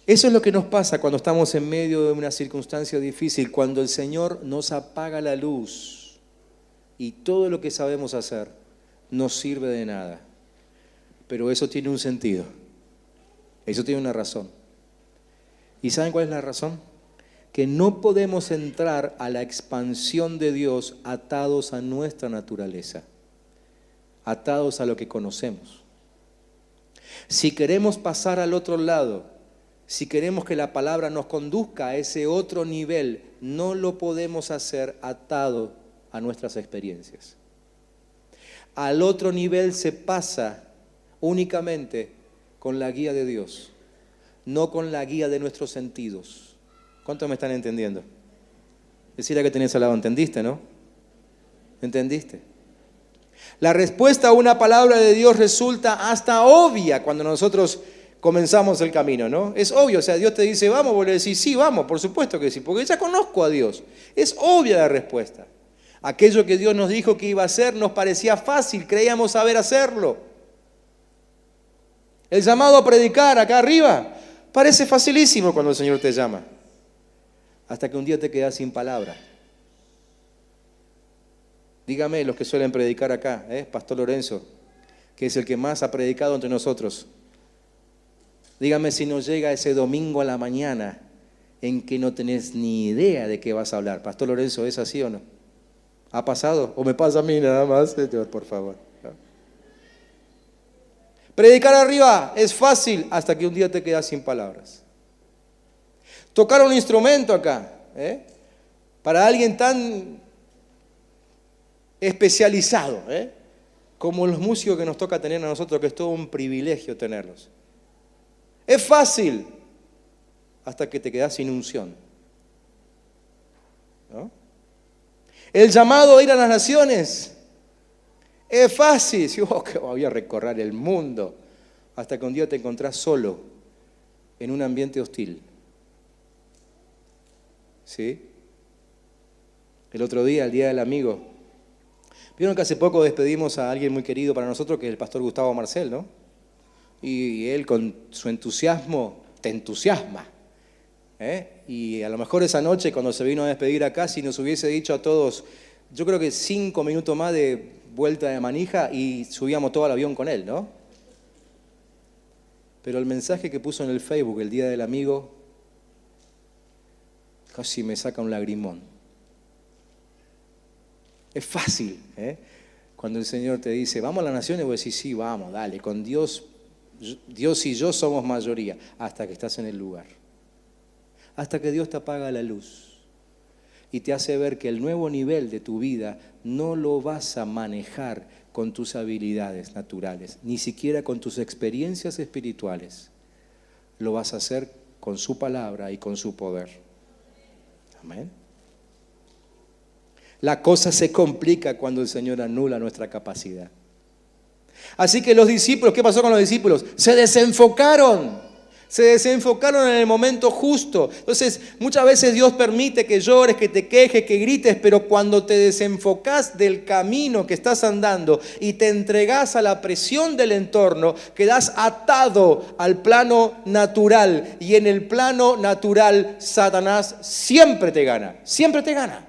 Eso es lo que nos pasa cuando estamos en medio de una circunstancia difícil, cuando el Señor nos apaga la luz y todo lo que sabemos hacer no sirve de nada. Pero eso tiene un sentido, eso tiene una razón. ¿Y saben cuál es la razón? Que no podemos entrar a la expansión de Dios atados a nuestra naturaleza, atados a lo que conocemos. Si queremos pasar al otro lado, si queremos que la palabra nos conduzca a ese otro nivel, no lo podemos hacer atado a nuestras experiencias. Al otro nivel se pasa únicamente con la guía de Dios, no con la guía de nuestros sentidos. ¿Cuántos me están entendiendo? Decirle que tenés al lado, ¿entendiste, no? ¿Entendiste? La respuesta a una palabra de Dios resulta hasta obvia cuando nosotros comenzamos el camino, ¿no? Es obvio, o sea, Dios te dice, vamos, vos le decís, sí, vamos, por supuesto que sí, porque ya conozco a Dios. Es obvia la respuesta. Aquello que Dios nos dijo que iba a hacer nos parecía fácil, creíamos saber hacerlo. El llamado a predicar acá arriba parece facilísimo cuando el Señor te llama. Hasta que un día te quedas sin palabra. Dígame, los que suelen predicar acá, Pastor Lorenzo, que es el que más ha predicado entre nosotros. Dígame si no llega ese domingo a la mañana en que no tenés ni idea de qué vas a hablar. Pastor Lorenzo, ¿es así o no? ¿Ha pasado? ¿O me pasa a mí nada más? Por favor. Predicar arriba es fácil hasta que un día te quedas sin palabras. Tocar un instrumento acá, para alguien tan especializado, como los músicos que nos toca tener a nosotros, que es todo un privilegio tenerlos. Es fácil hasta que te quedas sin unción, ¿no? El llamado a ir a las naciones es fácil. Si que voy a recorrer el mundo, hasta que un día te encontrás solo en un ambiente hostil. ¿Sí? El otro día, el Día del Amigo, vieron que hace poco despedimos a alguien muy querido para nosotros, que es el pastor Gustavo Marcel, ¿no? Y él con su entusiasmo te entusiasma. Y a lo mejor esa noche cuando se vino a despedir acá, si nos hubiese dicho a todos, yo creo que 5 minutos más de vuelta de manija y subíamos todo al avión con él, ¿no? Pero el mensaje que puso en el Facebook el Día del Amigo casi me saca un lagrimón. Es fácil, cuando el Señor te dice, vamos a las naciones, vos decís, sí, vamos, dale, con Dios y yo somos mayoría, hasta que estás en el lugar. Hasta que Dios te apaga la luz y te hace ver que el nuevo nivel de tu vida no lo vas a manejar con tus habilidades naturales, ni siquiera con tus experiencias espirituales. Lo vas a hacer con su palabra y con su poder. Amén. La cosa se complica cuando el Señor anula nuestra capacidad. Así que los discípulos, ¿qué pasó con los discípulos? Se desenfocaron en el momento justo. Entonces, muchas veces Dios permite que llores, que te quejes, que grites, pero cuando te desenfocas del camino que estás andando y te entregas a la presión del entorno, quedas atado al plano natural. Y en el plano natural, Satanás siempre te gana, siempre te gana.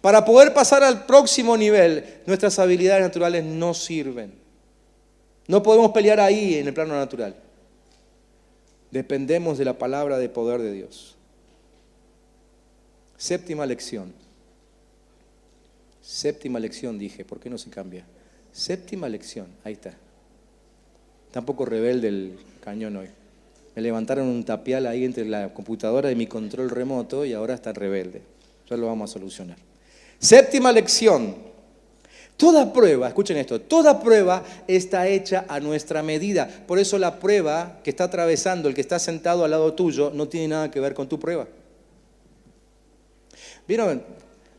Para poder pasar al próximo nivel, nuestras habilidades naturales no sirven. No podemos pelear ahí en el plano natural. Dependemos de la palabra de poder de Dios. Séptima lección. Séptima lección dije, ¿por qué no se cambia? Séptima lección, ahí está. Tampoco rebelde el cañón hoy. Me levantaron un tapial ahí entre la computadora y mi control remoto y ahora está rebelde. Ya lo vamos a solucionar. Séptima lección. Toda prueba, escuchen esto, toda prueba está hecha a nuestra medida. Por eso la prueba que está atravesando el que está sentado al lado tuyo no tiene nada que ver con tu prueba. ¿Vieron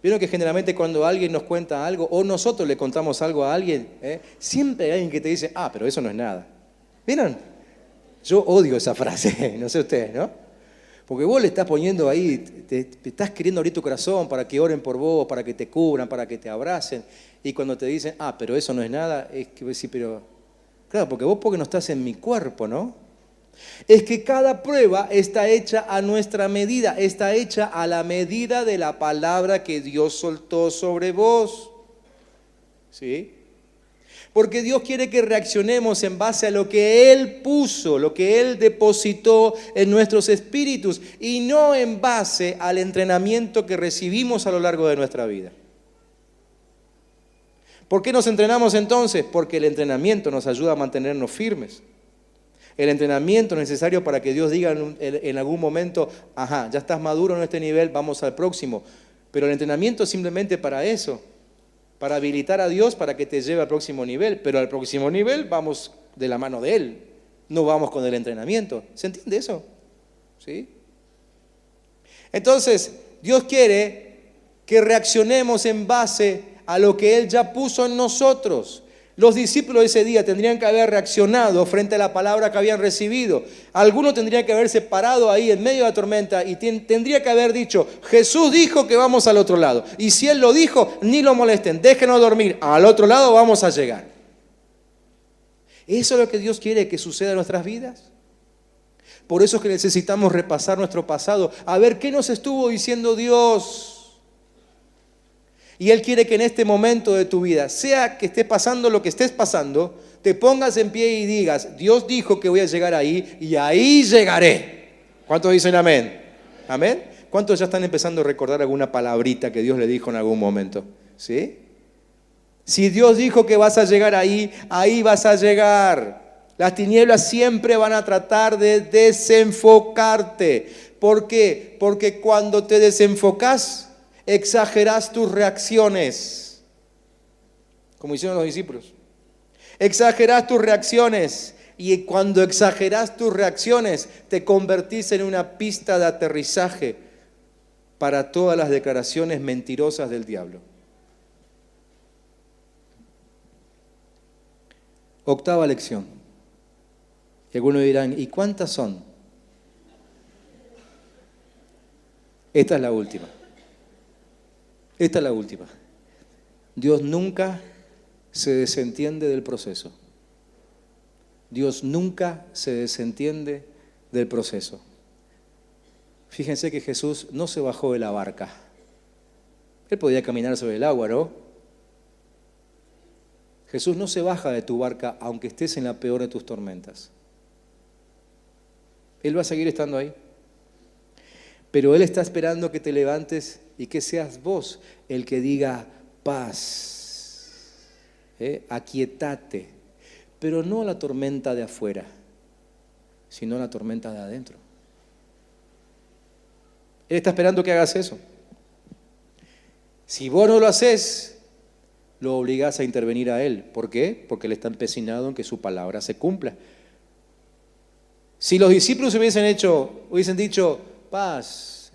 que generalmente cuando alguien nos cuenta algo o nosotros le contamos algo a alguien, siempre hay alguien que te dice, pero eso no es nada? ¿Vieron? Yo odio esa frase, no sé ustedes, ¿no? Porque vos le estás poniendo ahí, te estás queriendo abrir tu corazón para que oren por vos, para que te cubran, para que te abracen. Y cuando te dicen, pero eso no es nada, es que vos decís, pero claro, porque no estás en mi cuerpo, ¿no? Es que cada prueba está hecha a nuestra medida, está hecha a la medida de la palabra que Dios soltó sobre vos. ¿Sí? Porque Dios quiere que reaccionemos en base a lo que Él puso, lo que Él depositó en nuestros espíritus y no en base al entrenamiento que recibimos a lo largo de nuestra vida. ¿Por qué nos entrenamos entonces? Porque el entrenamiento nos ayuda a mantenernos firmes. El entrenamiento es necesario para que Dios diga en algún momento, ya estás maduro en este nivel, vamos al próximo. Pero el entrenamiento es simplemente para eso. Para habilitar a Dios para que te lleve al próximo nivel. Pero al próximo nivel vamos de la mano de Él. No vamos con el entrenamiento. ¿Se entiende eso? ¿Sí? Entonces, Dios quiere que reaccionemos en base a lo que Él ya puso en nosotros. Los discípulos ese día tendrían que haber reaccionado frente a la palabra que habían recibido. Algunos tendrían que haberse parado ahí en medio de la tormenta y tendría que haber dicho, Jesús dijo que vamos al otro lado. Y si Él lo dijo, ni lo molesten, déjenos dormir, al otro lado vamos a llegar. ¿Eso es lo que Dios quiere que suceda en nuestras vidas? Por eso es que necesitamos repasar nuestro pasado, a ver qué nos estuvo diciendo Dios. Y Él quiere que en este momento de tu vida, sea que estés pasando lo que estés pasando, te pongas en pie y digas, Dios dijo que voy a llegar ahí y ahí llegaré. ¿Cuántos dicen amén? ¿Amén? ¿Cuántos ya están empezando a recordar alguna palabrita que Dios le dijo en algún momento? ¿Sí? Si Dios dijo que vas a llegar ahí, ahí vas a llegar. Las tinieblas siempre van a tratar de desenfocarte. ¿Por qué? Porque cuando te desenfocas, exageras tus reacciones, como hicieron los discípulos. Exageras tus reacciones y cuando exageras tus reacciones te convertís en una pista de aterrizaje para todas las declaraciones mentirosas del diablo. Octava lección. Y algunos dirán, ¿y cuántas son? Esta es la última. Esta es la última. Dios nunca se desentiende del proceso. Dios nunca se desentiende del proceso. Fíjense que Jesús no se bajó de la barca. Él podía caminar sobre el agua, ¿no? Jesús no se baja de tu barca aunque estés en la peor de tus tormentas. Él va a seguir estando ahí. Pero Él está esperando que te levantes y que seas vos el que diga paz, aquietate, pero no la tormenta de afuera, sino la tormenta de adentro. Él está esperando que hagas eso. Si vos no lo haces, lo obligás a intervenir a Él. ¿Por qué? Porque Él está empecinado en que su palabra se cumpla. Si los discípulos hubiesen dicho paz,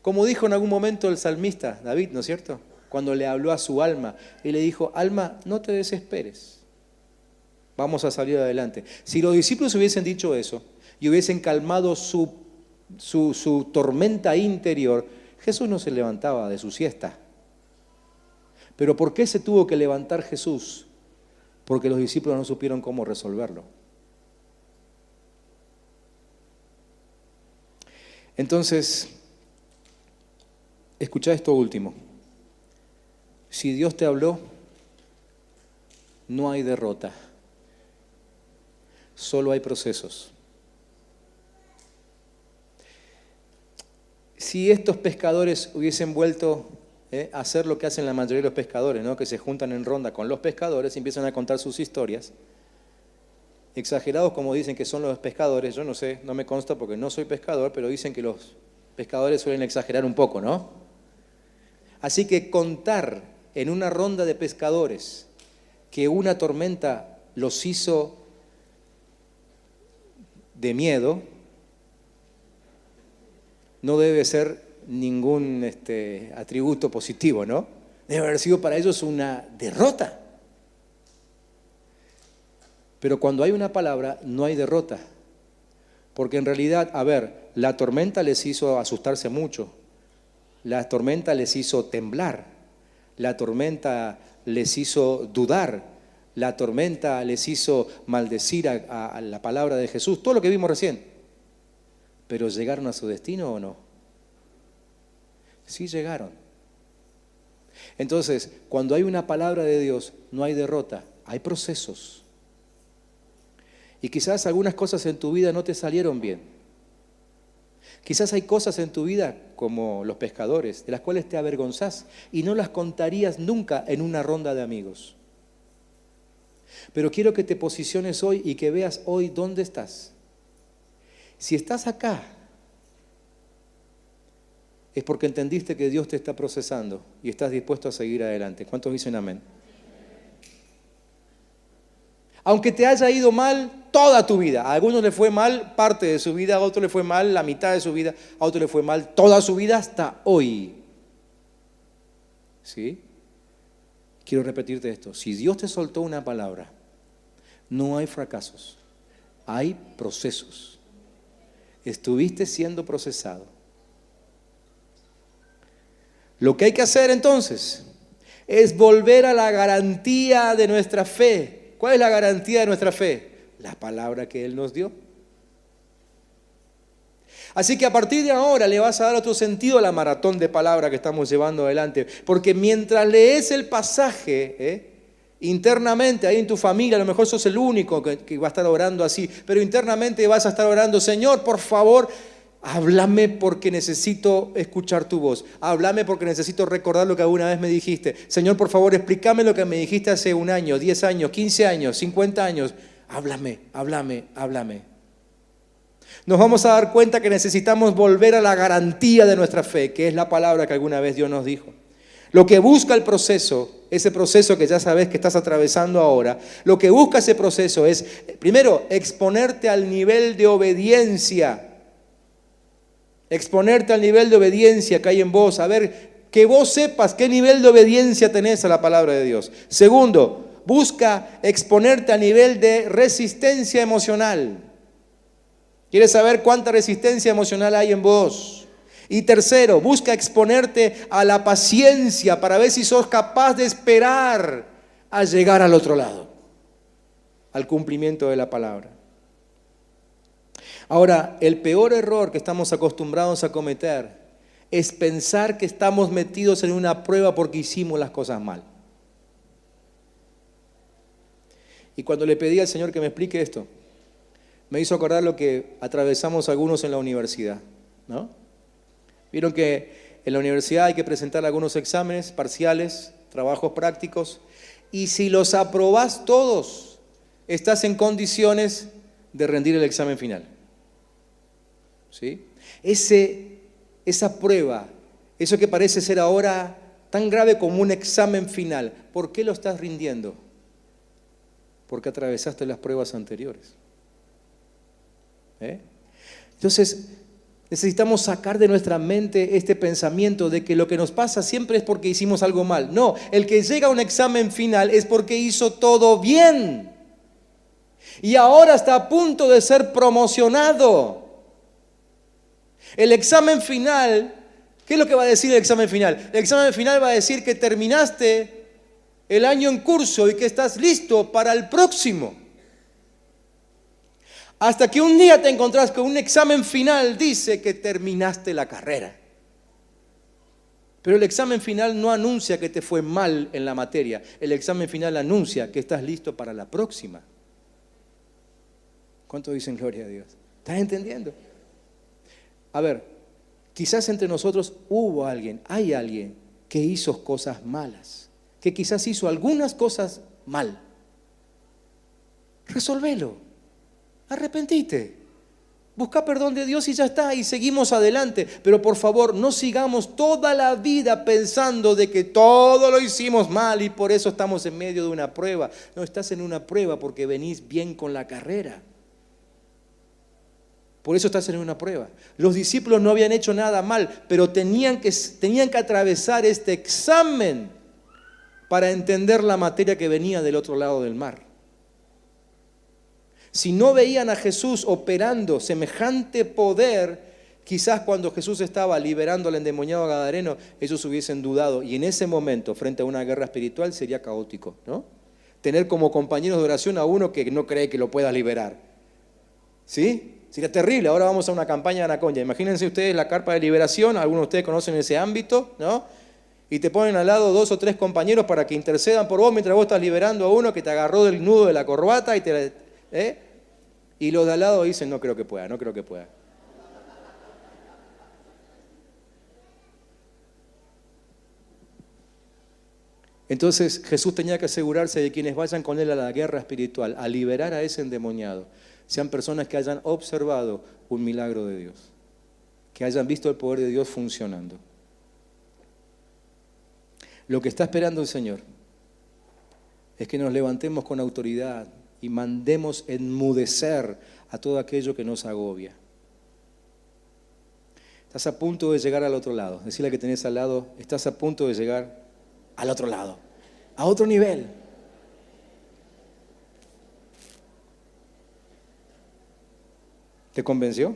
como dijo en algún momento el salmista David, ¿no es cierto? cuando le habló a su alma y le dijo, alma, no te desesperes, vamos a salir adelante. Si los discípulos hubiesen dicho eso y hubiesen calmado su tormenta interior, Jesús no se levantaba de su siesta. Pero ¿por qué se tuvo que levantar Jesús? Porque los discípulos no supieron cómo resolverlo. Entonces, escucha esto último. Si Dios te habló, no hay derrota. Solo hay procesos. Si estos pescadores hubiesen vuelto a hacer lo que hacen la mayoría de los pescadores, ¿no? Que se juntan en ronda con los pescadores y empiezan a contar sus historias, exagerados como dicen que son los pescadores, yo no sé, no me consta porque no soy pescador, pero dicen que los pescadores suelen exagerar un poco, ¿no? Así que contar en una ronda de pescadores que una tormenta los hizo de miedo, no debe ser ningún atributo positivo, ¿no? Debe haber sido para ellos una derrota. Pero cuando hay una palabra, no hay derrota. Porque en realidad, la tormenta les hizo asustarse mucho. La tormenta les hizo temblar. La tormenta les hizo dudar. La tormenta les hizo maldecir a la palabra de Jesús. Todo lo que vimos recién. ¿Pero llegaron a su destino o no? Sí llegaron. Entonces, cuando hay una palabra de Dios, no hay derrota, hay procesos. Y quizás algunas cosas en tu vida no te salieron bien. Quizás hay cosas en tu vida, como los pescadores, de las cuales te avergonzás y no las contarías nunca en una ronda de amigos. Pero quiero que te posiciones hoy y que veas hoy dónde estás. Si estás acá, es porque entendiste que Dios te está procesando y estás dispuesto a seguir adelante. ¿Cuántos dicen amén? Aunque te haya ido mal toda tu vida, a algunos le fue mal parte de su vida, a otros le fue mal la mitad de su vida, a otros le fue mal toda su vida hasta hoy. ¿Sí? Quiero repetirte esto. Si Dios te soltó una palabra, no hay fracasos, hay procesos. Estuviste siendo procesado. Lo que hay que hacer entonces es volver a la garantía de nuestra fe. ¿Cuál es la garantía de nuestra fe? La palabra que Él nos dio. Así que a partir de ahora le vas a dar otro sentido a la maratón de palabra que estamos llevando adelante. Porque mientras lees el pasaje, internamente ahí en tu familia, a lo mejor sos el único que va a estar orando así, pero internamente vas a estar orando, Señor, por favor, háblame porque necesito escuchar tu voz. Háblame porque necesito recordar lo que alguna vez me dijiste. Señor, por favor, explícame lo que me dijiste hace 1 año, 10 años, 15 años, 50 años. Háblame, háblame, háblame. Nos vamos a dar cuenta que necesitamos volver a la garantía de nuestra fe, que es la palabra que alguna vez Dios nos dijo. Lo que busca el proceso, ese proceso que ya sabes que estás atravesando ahora, lo que busca ese proceso es, primero, exponerte al nivel de obediencia. Exponerte al nivel de obediencia que hay en vos. A ver, que vos sepas qué nivel de obediencia tenés a la palabra de Dios. Segundo, busca exponerte a nivel de resistencia emocional. ¿Quieres saber cuánta resistencia emocional hay en vos? Y tercero, busca exponerte a la paciencia para ver si sos capaz de esperar a llegar al otro lado, al cumplimiento de la palabra. Ahora, el peor error que estamos acostumbrados a cometer es pensar que estamos metidos en una prueba porque hicimos las cosas mal. Y cuando le pedí al Señor que me explique esto, me hizo acordar lo que atravesamos algunos en la universidad, ¿no? Vieron que en la universidad hay que presentar algunos exámenes parciales, trabajos prácticos, y si los aprobás todos, estás en condiciones de rendir el examen final. ¿Sí? Esa prueba, eso que parece ser ahora tan grave como un examen final, ¿por qué lo estás rindiendo? Porque atravesaste las pruebas anteriores. Entonces, Necesitamos sacar de nuestra mente este pensamiento de que lo que nos pasa siempre es porque hicimos algo mal. No, el que llega a un examen final es porque hizo todo bien. Y ahora está a punto de ser promocionado. El examen final, ¿qué es lo que va a decir el examen final? El examen final va a decir que terminaste el año en curso y que estás listo para el próximo. Hasta que un día te encontrás con un examen final dice que terminaste la carrera. Pero el examen final no anuncia que te fue mal en la materia. El examen final anuncia que estás listo para la próxima. ¿Cuánto dicen gloria a Dios? ¿Estás entendiendo? A ver, quizás entre nosotros hay alguien que hizo cosas malas, que quizás hizo algunas cosas mal. Resolvelo. Arrepentite, busca perdón de Dios y ya está, y seguimos adelante. Pero por favor, no sigamos toda la vida pensando de que todo lo hicimos mal y por eso estamos en medio de una prueba. No, estás en una prueba porque venís bien con la carrera. Por eso estás en una prueba. Los discípulos no habían hecho nada mal, pero tenían que atravesar este examen para entender la materia que venía del otro lado del mar. Si no veían a Jesús operando semejante poder, quizás cuando Jesús estaba liberando al endemoniado gadareno, ellos hubiesen dudado. Y en ese momento, frente a una guerra espiritual, sería caótico, ¿no? Tener como compañeros de oración a uno que no cree que lo pueda liberar. ¿Sí? Sería terrible. Ahora vamos a una campaña de Anaconda. Imagínense ustedes la carpa de liberación, algunos de ustedes conocen ese ámbito, ¿no? Y te ponen al lado 2 o 3 compañeros para que intercedan por vos mientras vos estás liberando a uno que te agarró del nudo de la corbata y y los de al lado dicen, no creo que pueda. Entonces Jesús tenía que asegurarse de quienes vayan con él a la guerra espiritual, a liberar a ese endemoniado, sean personas que hayan observado un milagro de Dios, que hayan visto el poder de Dios funcionando. Lo que está esperando el Señor es que nos levantemos con autoridad y mandemos enmudecer a todo aquello que nos agobia. Estás a punto de llegar al otro lado. Decirle que tenés al lado, estás a punto de llegar al otro lado, a otro nivel. ¿Te convenció?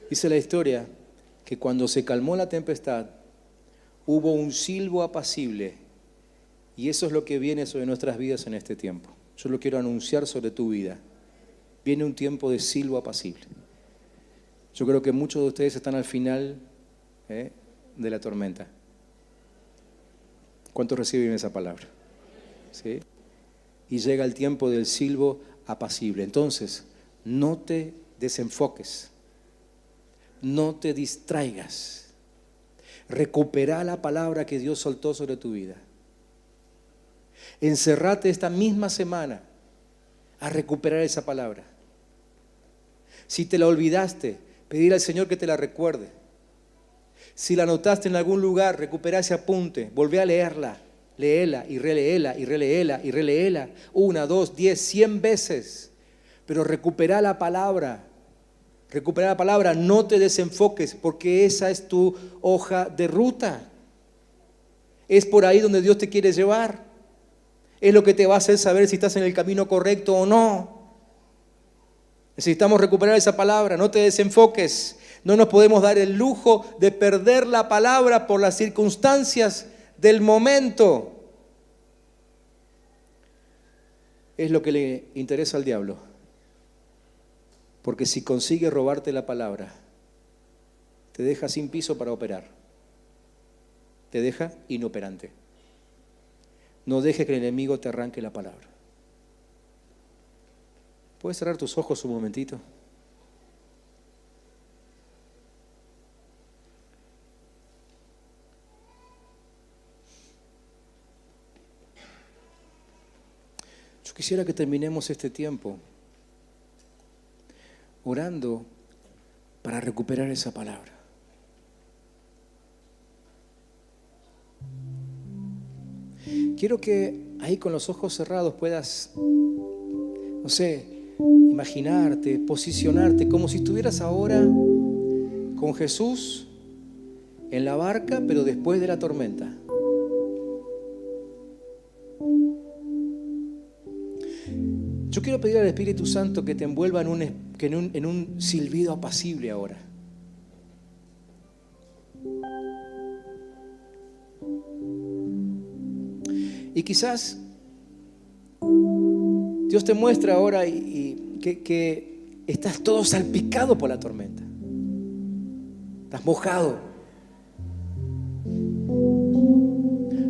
Dice la historia que cuando se calmó la tempestad, hubo un silbo apacible. Y eso es lo que viene sobre nuestras vidas en este tiempo. Yo lo quiero anunciar sobre tu vida. Viene un tiempo de silbo apacible. Yo creo que muchos de ustedes están al final de la tormenta. ¿Cuántos reciben esa palabra? ¿Sí? Y llega el tiempo del silbo apacible. Entonces, no te desenfoques. No te distraigas. Recupera la palabra que Dios soltó sobre tu vida. Encerrate esta misma semana a recuperar esa palabra. Si te la olvidaste, pedir al Señor que te la recuerde. Si la anotaste en algún lugar, recupera ese apunte, volvé a leerla, léela y reléela y reléela y reléela 1, 2, 10, 100 veces. Pero recupera la palabra. Recupera la palabra, no te desenfoques porque esa es tu hoja de ruta. Es por ahí donde Dios te quiere llevar. Es lo que te va a hacer saber si estás en el camino correcto o no. Necesitamos recuperar esa palabra, no te desenfoques. No nos podemos dar el lujo de perder la palabra por las circunstancias del momento. Es lo que le interesa al diablo. Porque si consigue robarte la palabra, te deja sin piso para operar. Te deja inoperante. No deje que el enemigo te arranque la palabra. ¿Puedes cerrar tus ojos un momentito? Yo quisiera que terminemos este tiempo orando para recuperar esa palabra. Quiero que ahí con los ojos cerrados puedas, no sé, imaginarte, posicionarte como si estuvieras ahora con Jesús en la barca, pero después de la tormenta. Yo quiero pedir al Espíritu Santo que te envuelva en un silbido apacible ahora. Y quizás Dios te muestra ahora que estás todo salpicado por la tormenta. Estás mojado.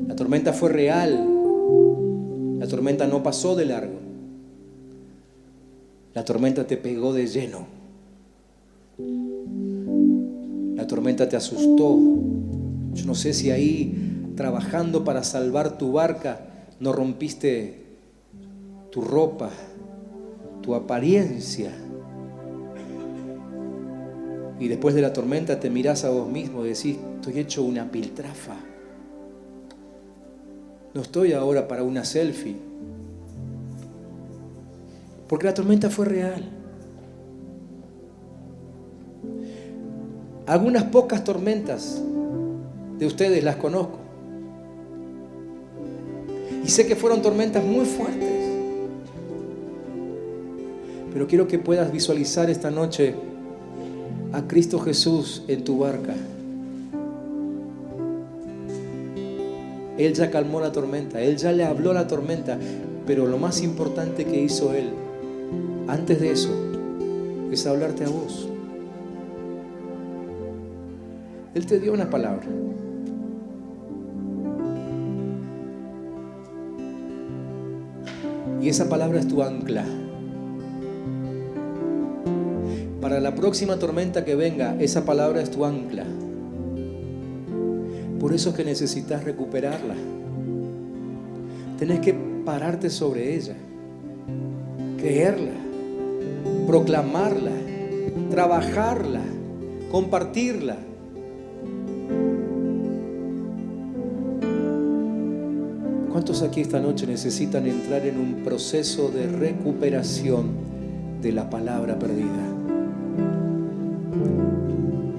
La tormenta fue real. La tormenta no pasó de largo. La tormenta te pegó de lleno. La tormenta te asustó. Yo no sé si ahí, trabajando para salvar tu barca, no rompiste tu ropa, tu apariencia. Y después de la tormenta te mirás a vos mismo y decís, estoy hecho una piltrafa. No estoy ahora para una selfie. Porque la tormenta fue real. Algunas pocas tormentas de ustedes las conozco. Y sé que fueron tormentas muy fuertes. Pero quiero que puedas visualizar esta noche a Cristo Jesús en tu barca. Él ya calmó la tormenta, Él ya le habló a la tormenta, pero lo más importante que hizo Él, antes de eso, es hablarte a vos. Él te dio una palabra. Y esa palabra es tu ancla. Para la próxima tormenta que venga, esa palabra es tu ancla. Por eso es que necesitas recuperarla. Tenés que pararte sobre ella, creerla, proclamarla, trabajarla, compartirla. ¿Cuántos aquí esta noche necesitan entrar en un proceso de recuperación de la palabra perdida?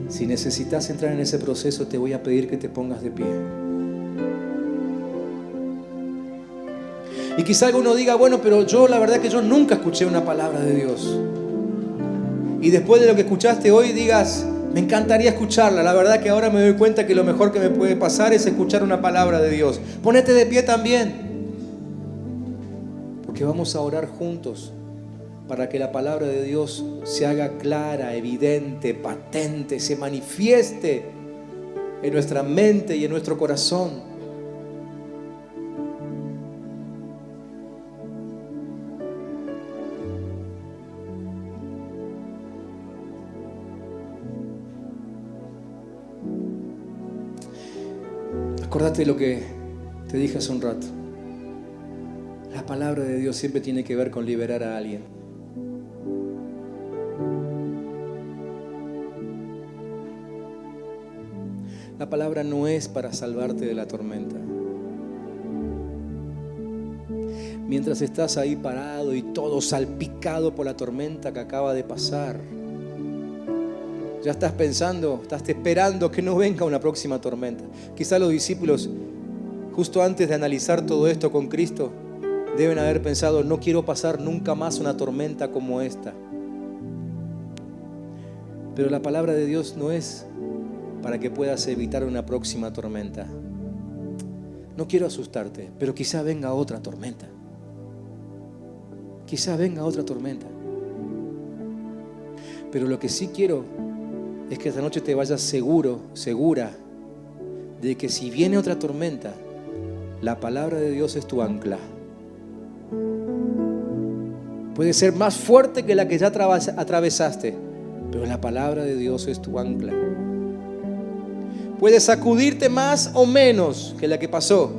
Si necesitas entrar en ese proceso, te voy a pedir que te pongas de pie. Y quizá alguno diga, bueno, pero yo la verdad que yo nunca escuché una palabra de Dios. Y después de lo que escuchaste hoy digas, me encantaría escucharla. La verdad que ahora me doy cuenta que lo mejor que me puede pasar es escuchar una palabra de Dios. Ponete de pie también. Porque vamos a orar juntos para que la palabra de Dios se haga clara, evidente, patente, se manifieste en nuestra mente y en nuestro corazón. Acordate de lo que te dije hace un rato. La palabra de Dios siempre tiene que ver con liberar a alguien. La palabra no es para salvarte de la tormenta. Mientras estás ahí parado y todo salpicado por la tormenta que acaba de pasar, ya estás pensando, estás esperando que no venga una próxima tormenta. Quizá los discípulos, justo antes de analizar todo esto con Cristo, deben haber pensado, no quiero pasar nunca más una tormenta como esta. Pero la palabra de Dios no es para que puedas evitar una próxima tormenta. No quiero asustarte, pero quizá venga otra tormenta. Quizá venga otra tormenta. Pero lo que sí quiero es que esta noche te vayas seguro, segura, de que si viene otra tormenta, la palabra de Dios es tu ancla. Puede ser más fuerte que la que ya atravesaste, pero la palabra de Dios es tu ancla. Puede sacudirte más o menos que la que pasó,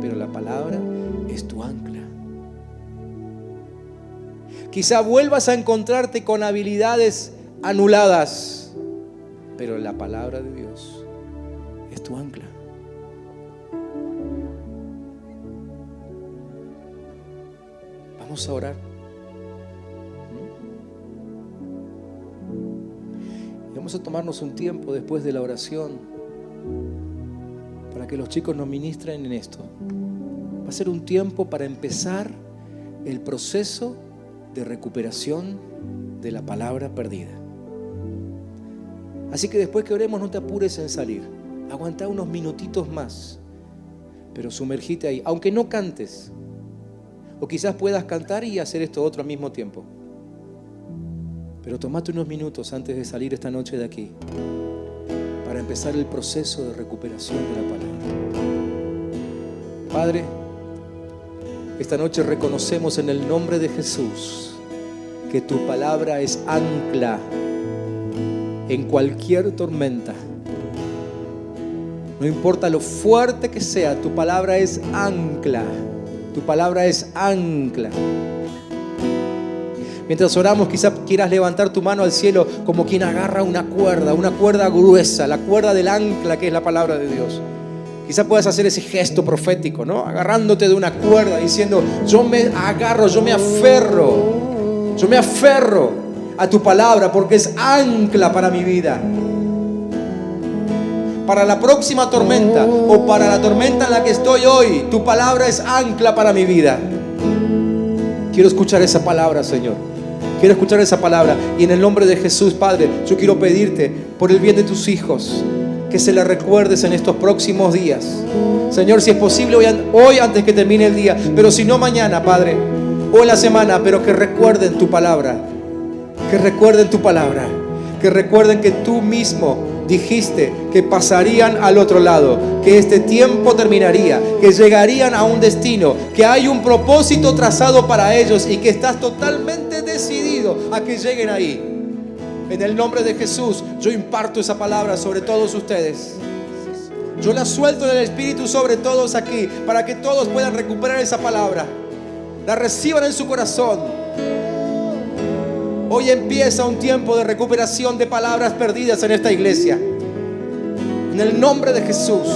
pero la palabra es tu ancla. Quizá vuelvas a encontrarte con habilidades anuladas, pero la palabra de Dios es tu ancla. Vamos a orar. Vamos a tomarnos un tiempo después de la oración para que los chicos nos ministren en esto. Va a ser un tiempo para empezar el proceso de recuperación de la palabra perdida. Así que después que oremos, no te apures en salir. Aguantá unos minutitos más, pero sumergite ahí, aunque no cantes. O quizás puedas cantar y hacer esto otro al mismo tiempo. Pero tomate unos minutos antes de salir esta noche de aquí para empezar el proceso de recuperación de la palabra. Padre, esta noche reconocemos en el nombre de Jesús que tu palabra es ancla en cualquier tormenta. No importa lo fuerte que sea, tu palabra es ancla. Tu palabra es ancla. Mientras oramos, quizás quieras levantar tu mano al cielo como quien agarra una cuerda gruesa, la cuerda del ancla que es la palabra de Dios. Quizás puedas hacer ese gesto profético, ¿no? Agarrándote de una cuerda, diciendo: yo me agarro, yo me aferro a tu palabra porque es ancla para mi vida. Para la próxima tormenta o para la tormenta en la que estoy hoy, tu palabra es ancla para mi vida. Quiero escuchar esa palabra, Señor. Quiero escuchar esa palabra. Y en el nombre de Jesús, Padre, yo quiero pedirte por el bien de tus hijos que se la recuerdes en estos próximos días. Señor, si es posible hoy antes que termine el día, pero si no mañana, Padre, o en la semana, pero que recuerden tu palabra. Que recuerden tu palabra. Que recuerden que tú mismo dijiste que pasarían al otro lado, que este tiempo terminaría, que llegarían a un destino, que hay un propósito trazado para ellos y que estás totalmente decidido a que lleguen ahí. En el nombre de Jesús, yo imparto esa palabra sobre todos ustedes. Yo la suelto en el Espíritu sobre todos aquí, para que todos puedan recuperar esa palabra. La reciban en su corazón. Hoy empieza un tiempo de recuperación de palabras perdidas en esta iglesia. En el nombre de Jesús.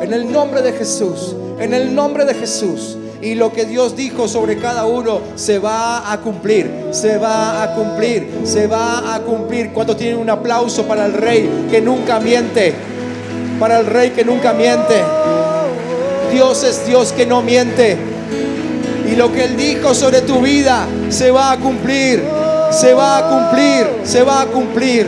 En el nombre de Jesús. En el nombre de Jesús. Y lo que Dios dijo sobre cada uno se va a cumplir. Se va a cumplir. Se va a cumplir. ¿Cuántos tienen un aplauso para el Rey que nunca miente? Para el Rey que nunca miente. Dios es Dios que no miente. Y lo que Él dijo sobre tu vida se va a cumplir. Se va a cumplir, se va a cumplir.